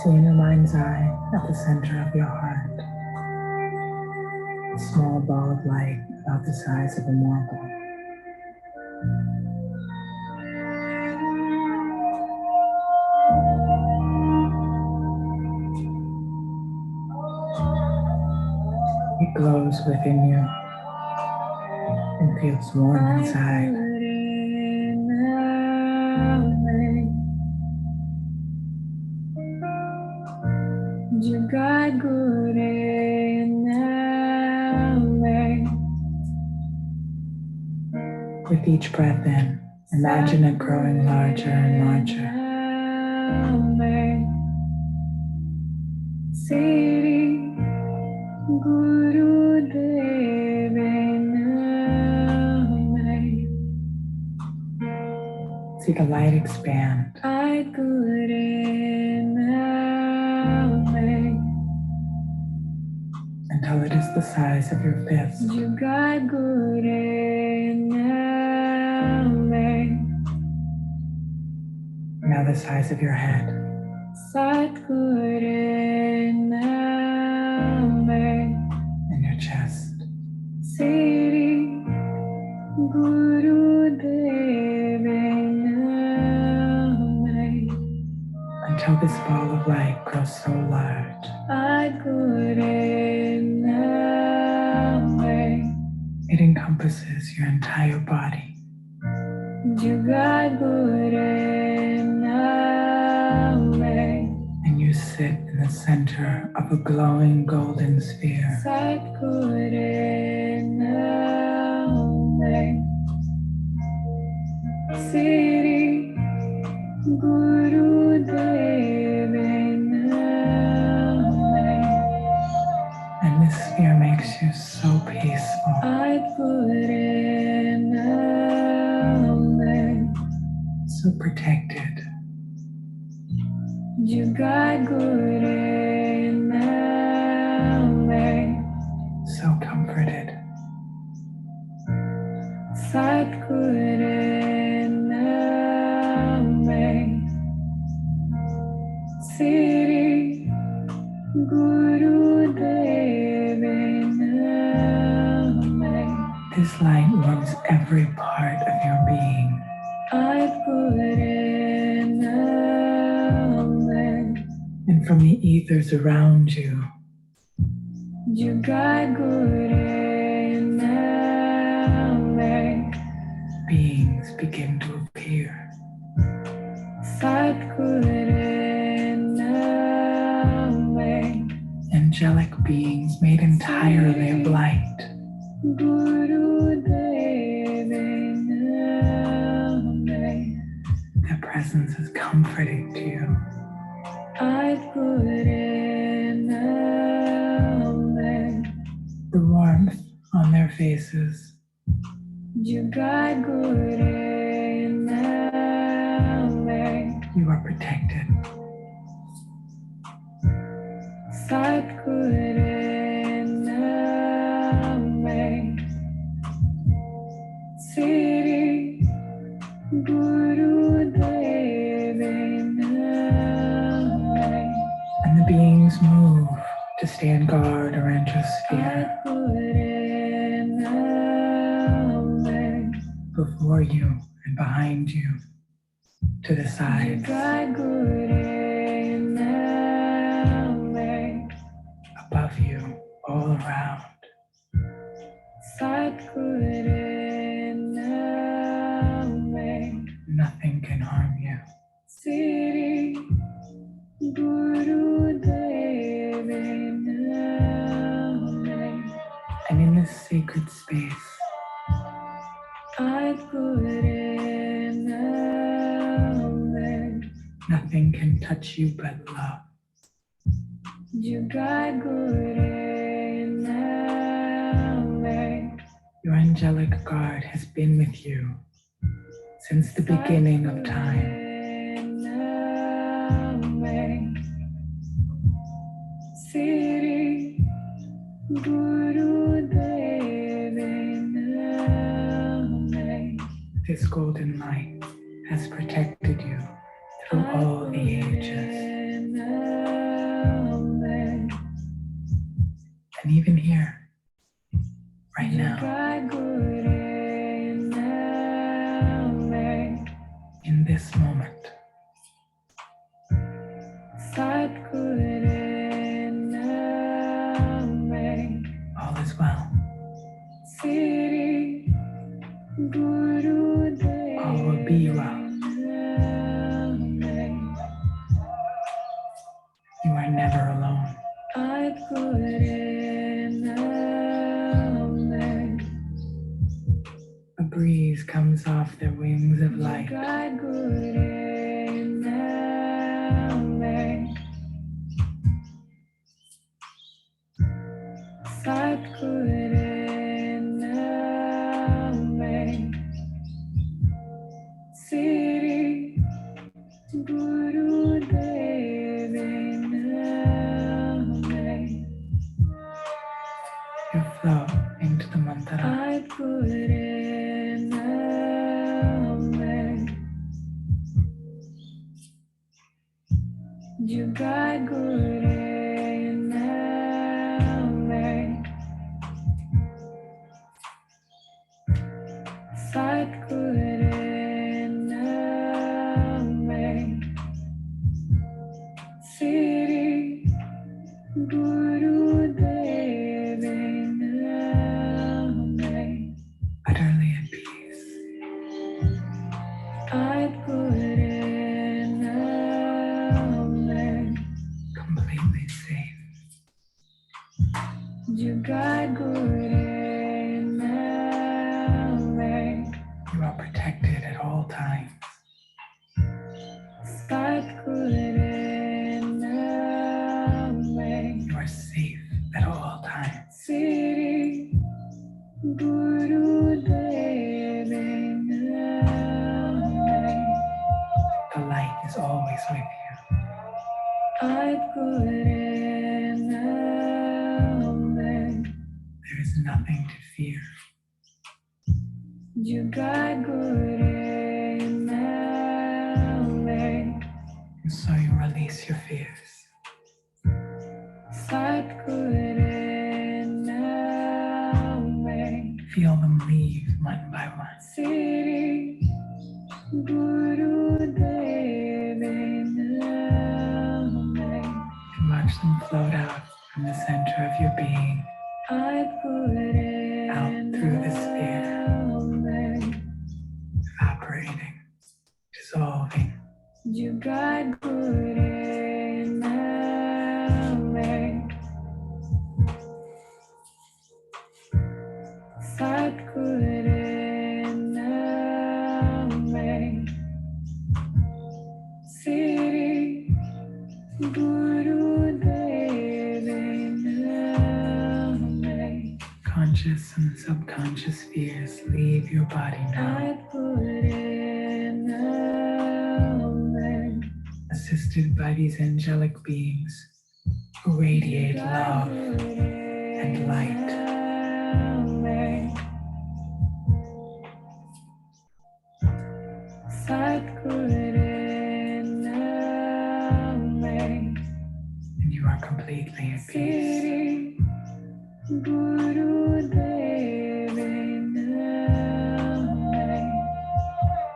See in your mind's eye at the center of your heart, a small ball of light about the size of a marble. It glows within you and feels warm inside. With each breath in, imagine it growing larger and larger. See the light expand. Until it is the size of your fist. Now the size of your head. And your chest. Until this ball of light grows so large. It encompasses your entire body. And you sit in the the center of a glowing golden sphere. Siri Guru And this sphere makes you so peaceful, so protected, so comforted. Siri Guru This light warms every part of your being. And from the ethers around you, beings begin to appear. Angelic beings made entirely of light. Their presence is comforting to you. The warmth on their faces, you are protected. Siri Guru And the beings move to stand guard around your sphere, before you and behind you, to the sides, above you, all around. Nothing can harm you. Siri Guru And in this sacred space, nothing can touch you but love. Your angelic guard has been with you since the beginning of time. Siri Guru This golden light has protected you through all the ages. And even here, right now, in this moment, all is well. All will be well. You are never alone. A breeze comes off their wings of light. Siri Guru You flow into the mantra. Siri Guru Utterly at peace. Completely You are protected at all times. You are safe at all times. The light is always with you. There is nothing to fear. And so you release your fears. Feel them leave one by one. And watch them float out from the center of your being, out through the sphere, evaporating, dissolving. Conscious and subconscious fears leave your body now, assisted by these angelic beings who radiate love and light. And you are completely at peace.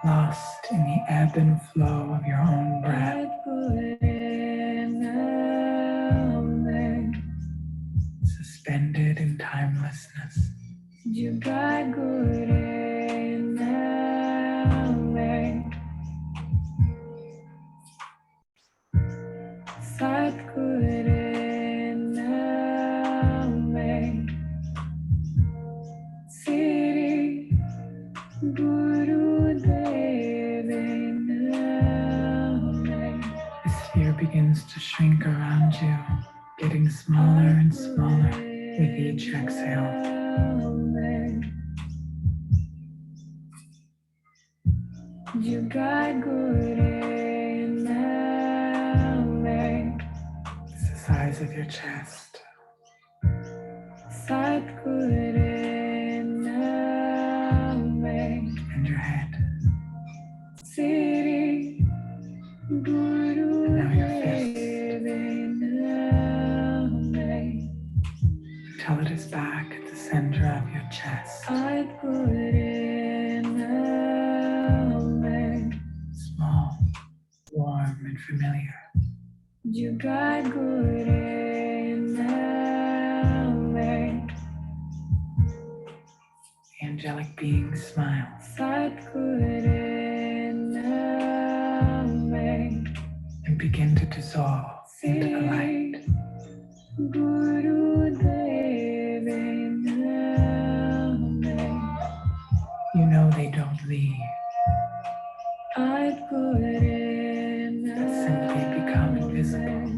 Lost in the ebb and flow of your own breath. Suspended in timelessness. The sphere begins to shrink around you, getting smaller and smaller with each exhale. It's the size of your chest. And your head. And now your fist. Until it is back at the center of your chest. Small, warm, and familiar. The angelic being smiles and begin to dissolve into the light. You know they don't leave, but simply become invisible.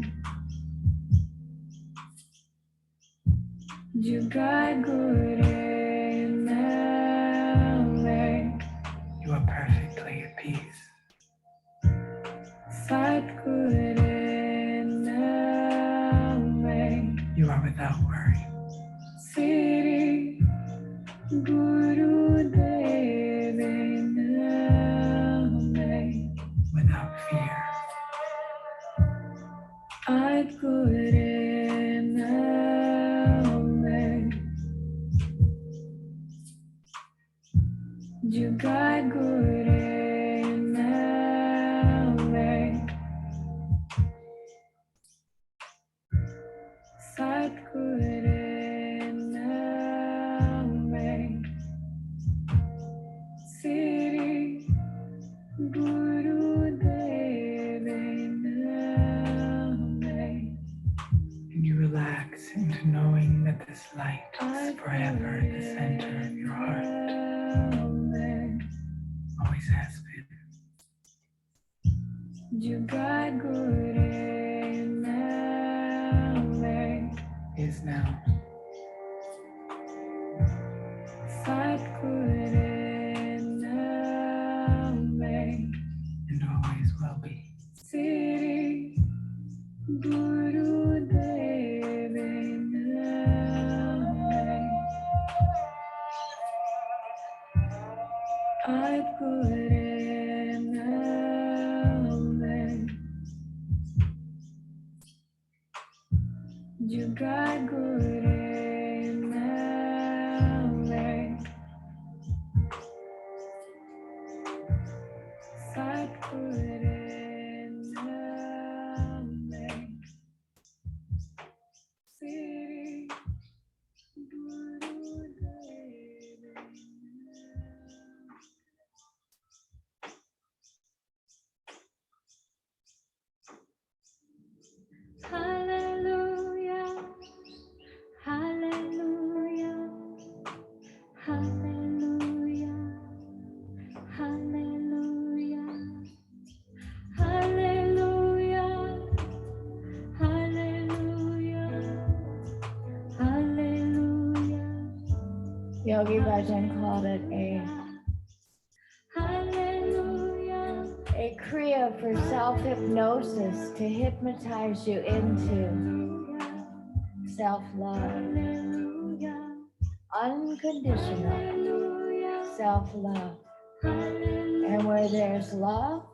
You are perfectly at peace. You are without worry. Without fear. And you relax into knowing that this light is forever at the center of your heart. Always has been. Is now. And always will be. Hallelujah, hallelujah, hallelujah, hallelujah, hallelujah, hallelujah, hallelujah. Yogi Bhajan called it a kriya for self-hypnosis to hypnotize you into self-love, unconditional self-love. And where there's love,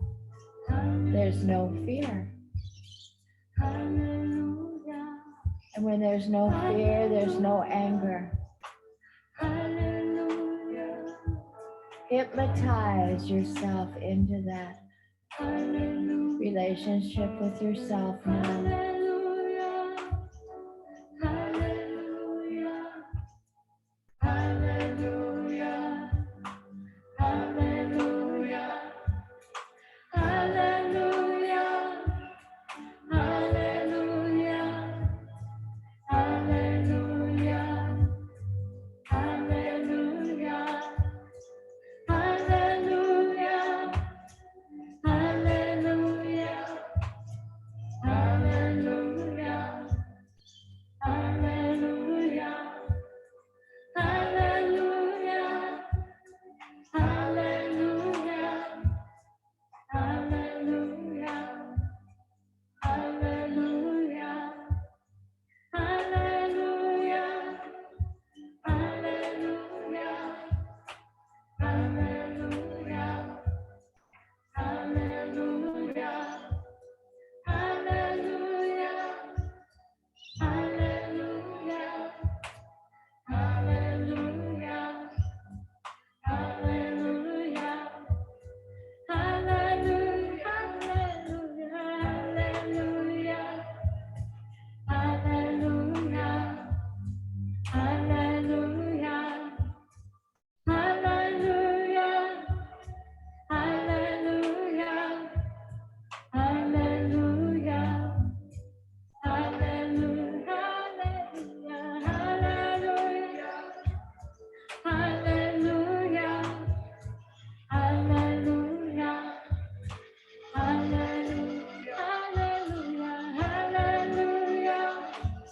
there's no fear. And when there's no fear, there's no anger. Hypnotize yourself into that relationship with yourself now.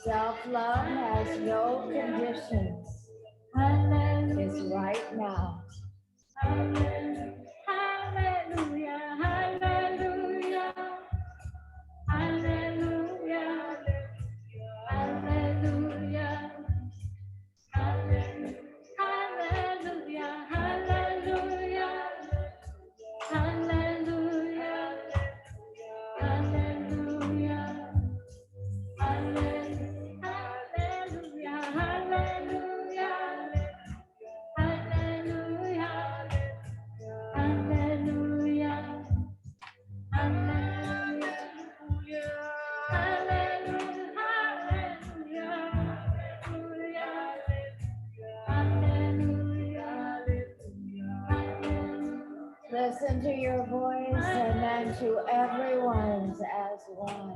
Self-love has no conditions. It's right now. Hallelujah, hallelujah, hallelujah, hallelujah, hallelujah, hallelujah, hallelujah, hallelujah, hallelujah. Listen to your voice and then to everyone's as one.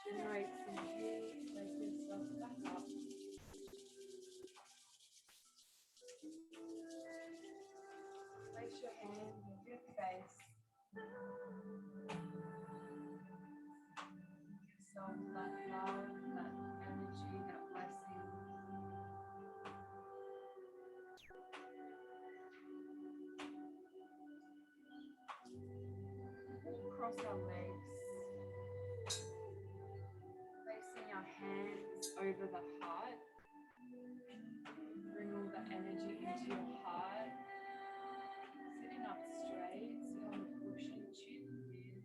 Generate some heat, wake yourself back up. Place your hand over your face. Give yourself that love, that energy, that blessing. We'll cross our legs, placing our hands over the heart. Bring all the energy into your heart. Sitting up straight, sit on the cushion, chin in.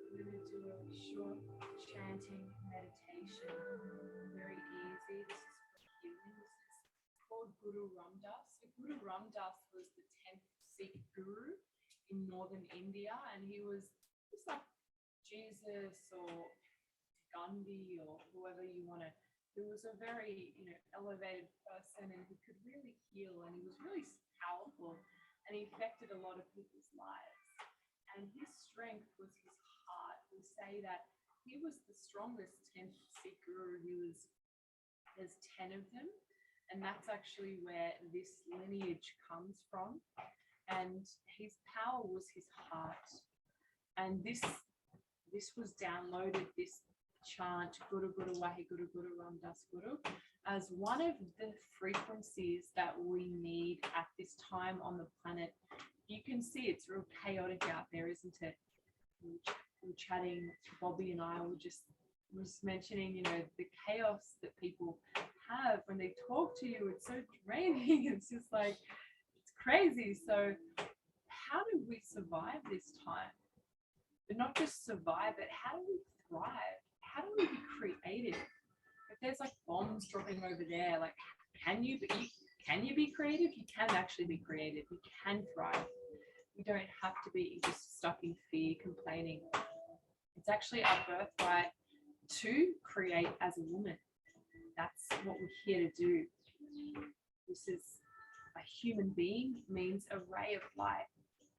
We're going to do a short chanting meditation. Very easy. This is for healing. This is called Guru Ramdas. So Guru Ramdas was the 10th Sikh guru in northern India, and he was just like Jesus or Gandhi or whoever you want to. He was a very, elevated person, and he could really heal, and he was really powerful, and he affected a lot of people's lives. And his strength was his heart. We say that he was the strongest 10th Sikh guru. There's 10 of them, and that's actually where this lineage comes from. And his power was his heart. And this was downloaded, this chant, Guru Guru Wahi Guru Guru Ramdas Guru, as one of the frequencies that we need at this time on the planet. You can see it's real chaotic out there, isn't it? We're chatting, Bobby and I were just mentioning, the chaos that people have when they talk to you. It's so draining. It's just like, it's crazy. So how do we survive this time? But not just survive it, how do we thrive? How do we be creative? If there's like bombs dropping over there, like can you be creative? You can actually be creative. You can thrive. You don't have to be just stuck in fear, complaining. It's actually our birthright to create as a woman. That's what we're here to do. This is a human being, means a ray of light.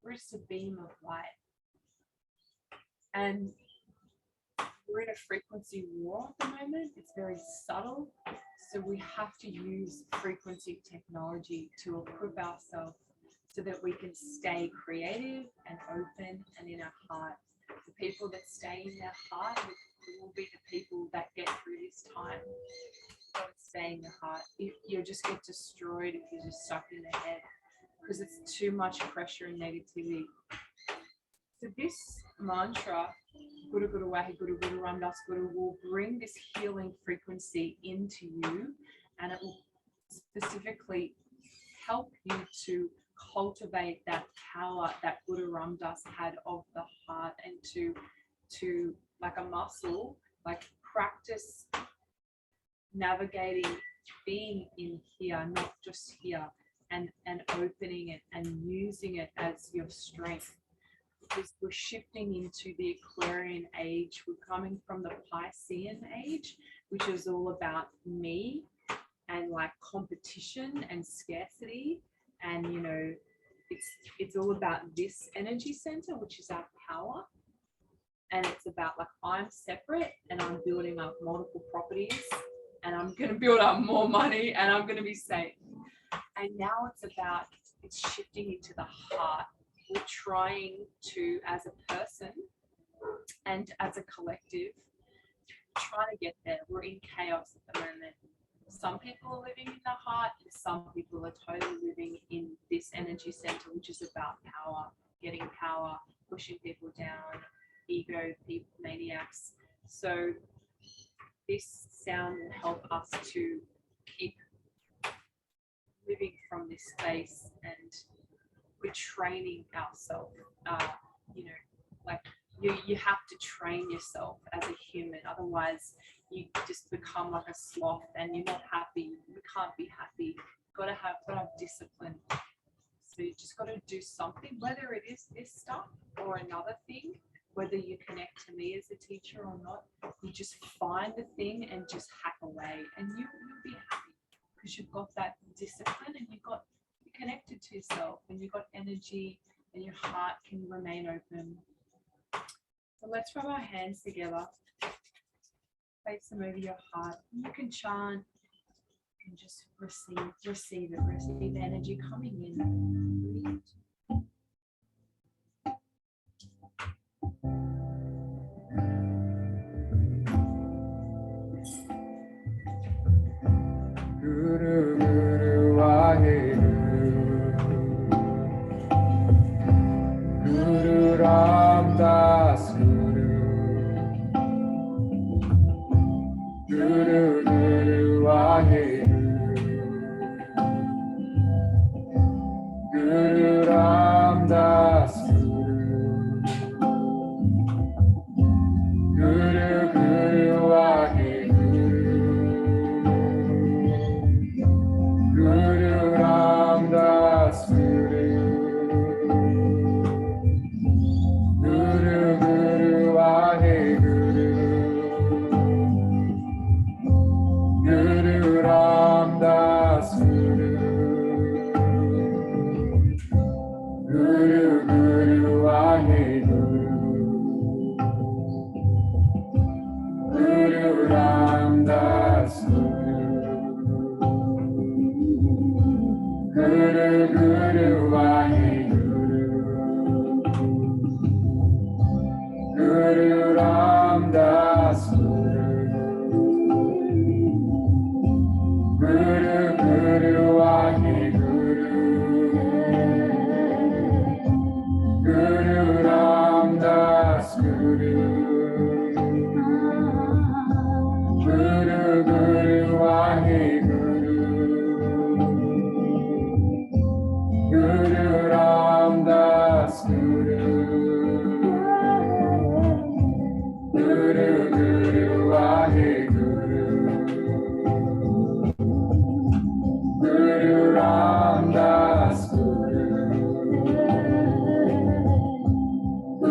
We're just a beam of light. And we're in a frequency war at the moment. It's very subtle. So we have to use frequency technology to equip ourselves so that we can stay creative and open and in our heart. The people that stay in their heart will be the people that get through this time. You've got to stay in your heart. You'll just get destroyed if you're just stuck in the head, because it's too much pressure and negativity. So this mantra, Guru Guru Wahi Guru Guru Ramdas Guru, will bring this healing frequency into you, and it will specifically help you to cultivate that power that Guru Ramdas had of the heart, and to like a muscle, like practice navigating, being in here, not just here, and opening it and using it as your strength. Because we're shifting into the Aquarian age. We're coming from the Piscean age, which is all about me and like competition and scarcity. And, it's all about this energy center, which is our power. And it's about like, I'm separate and I'm building up multiple properties and I'm going to build up more money and I'm going to be safe. And now it's shifting into the heart. We're trying to, as a person and as a collective, trying to get there. We're in chaos at the moment. Some people are living in the heart, and some people are totally living in this energy center, which is about power, getting power, pushing people down, ego, people, maniacs. So this sound will help us to keep living from this space, and we're training ourselves. You have to train yourself as a human. Otherwise, you just become like a sloth, and you're not happy. You can't be happy. You've got to have discipline. So you just got to do something, whether it is this stuff or another thing. Whether you connect to me as a teacher or not, you just find the thing and just hack away, and you'll be happy because you've got that discipline, and you're connected to yourself, and you've got energy, and your heart can remain open. Let's rub our hands together. Place them over your heart. You can chant and just receive the energy coming in. Breathe. Guru Guru Waheguru Guru Ram Das Guru Guru Guru Waheguru Guru Ram Das Guru Guru Guru Waheguru Guru Ram Das Guru Guru Guru Waheguru Guru Ram Das Guru Guru Guru Waheguru Guru Ram Das Guru Guru Guru Waheguru Guru Ram Das Guru Guru Guru Waheguru Guru Ram Das Guru Guru Guru Waheguru Guru Ram Das Guru Guru Guru Waheguru Guru Ram Das Guru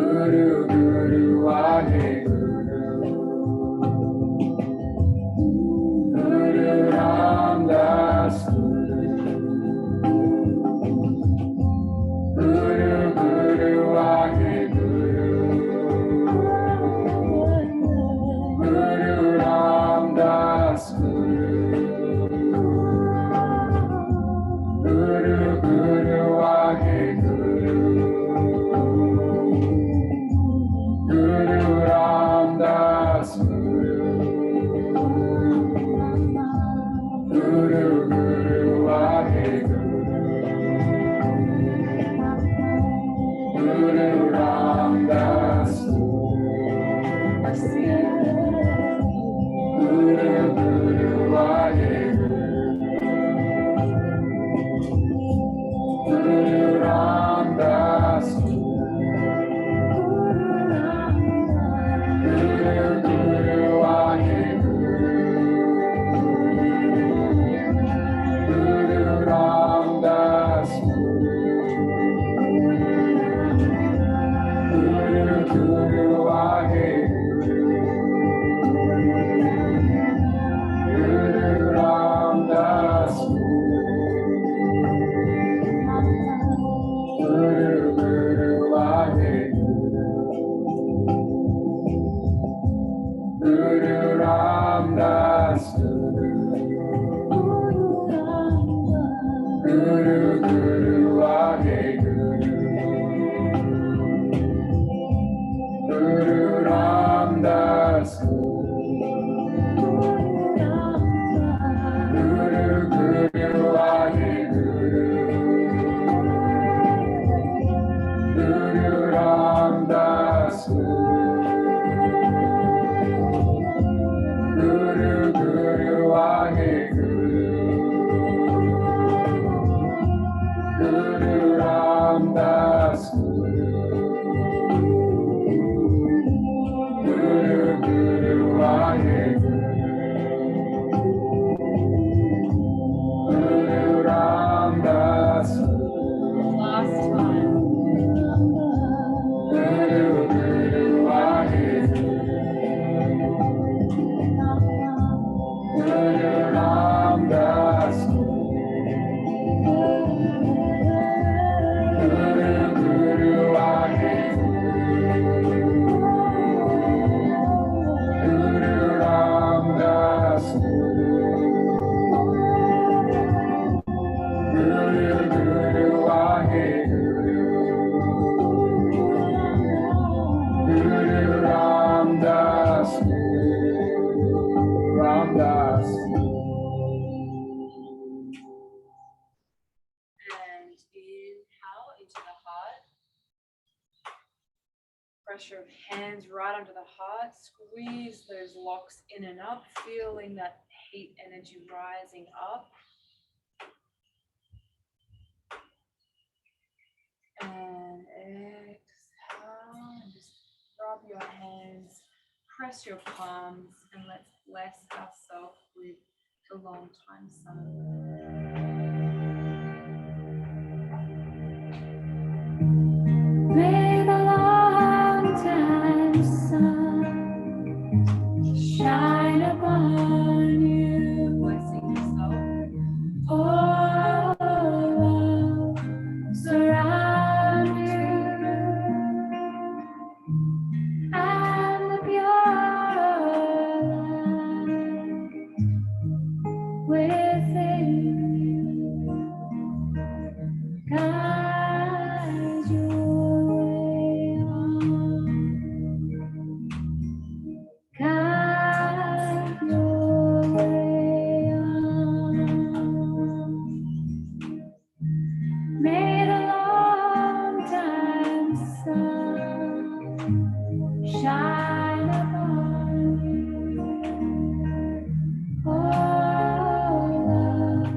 Guru Guru Waheguru Guru Ram Das Guru Guru Guru Waheguru Guru Ram Das Guru Guru Guru Waheguru Guru Ram Das Guru Guru Guru Waheguru Guru Ram Das Guru Guru Waheguru Guru Ram Das Guru Guru Waheguru Guru Ram Das Guru Guru Waheguru Guru Ram Das Guru Guru Waheguru Guru Ram Das Guru Guru Waheguru Guru Ram Das Guru Guru Waheguru Guru Ram Das Guru Guru Guru Ram Das, Guru Ram Das. And inhale into the heart. Pressure of hands right under the heart. Squeeze those locks in and up, feeling that heat energy rising up. And exhale, and just rub your hands, press your palms, and let's bless ourselves with the long time sun. May the long time sun shine upon you. Blessing yourself. Oh, love surround you, and the pure light within you guide your way on. Guide your way on. May the long time sun shine upon you. Oh, love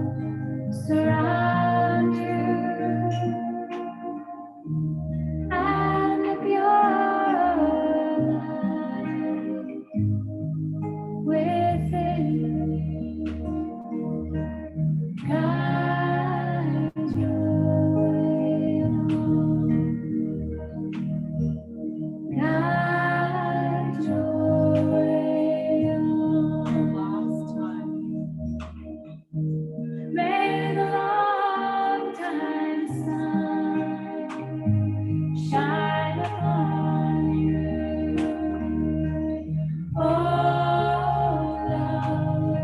surround you, and the pure light within you guide your way on. Guide your way on. Last time. May the long time sun shine upon you. Oh, love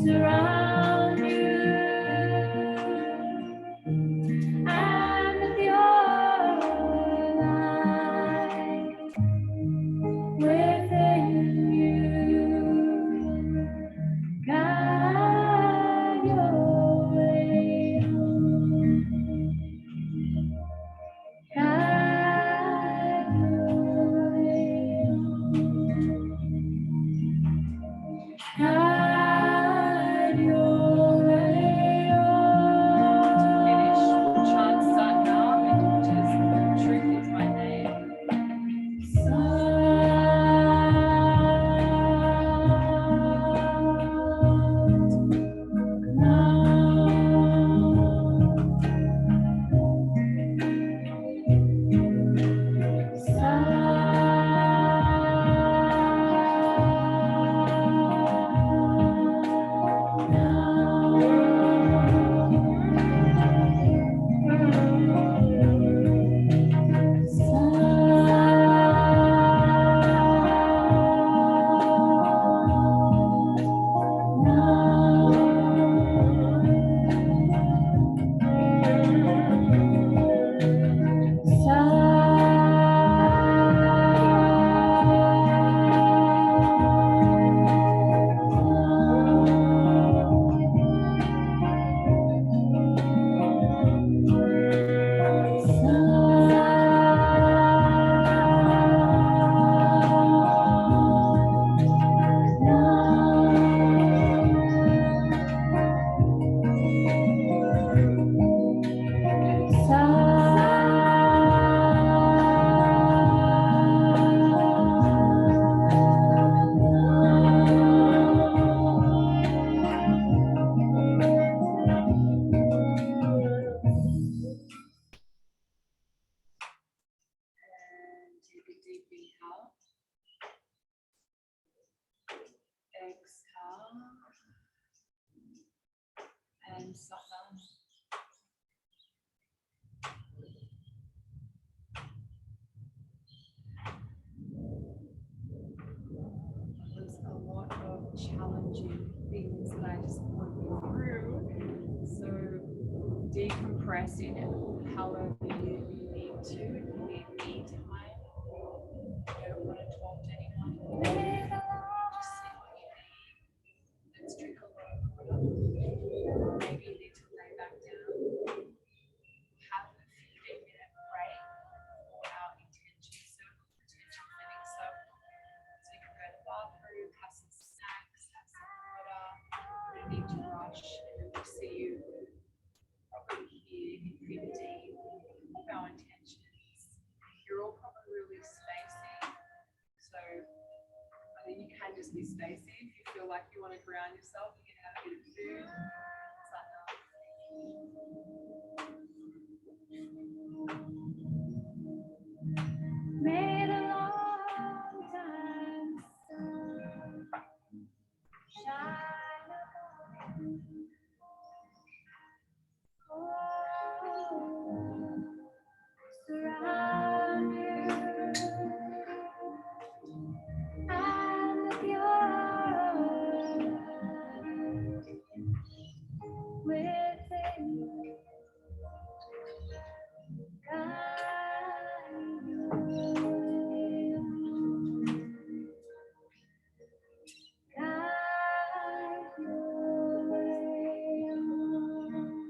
surround you, and the pure light within you guide your way on. Guide your way on. Guide your way Finish, on. chant Sat Nam, and just truth is my name. And take a deep inhale. Exhale. And Sat Nam. There's a lot of challenging things that I just want you through. So decompress in it however you need to. If you need me time, then you can just be Stacey if you feel like you want to ground yourself. You can have a bit of food.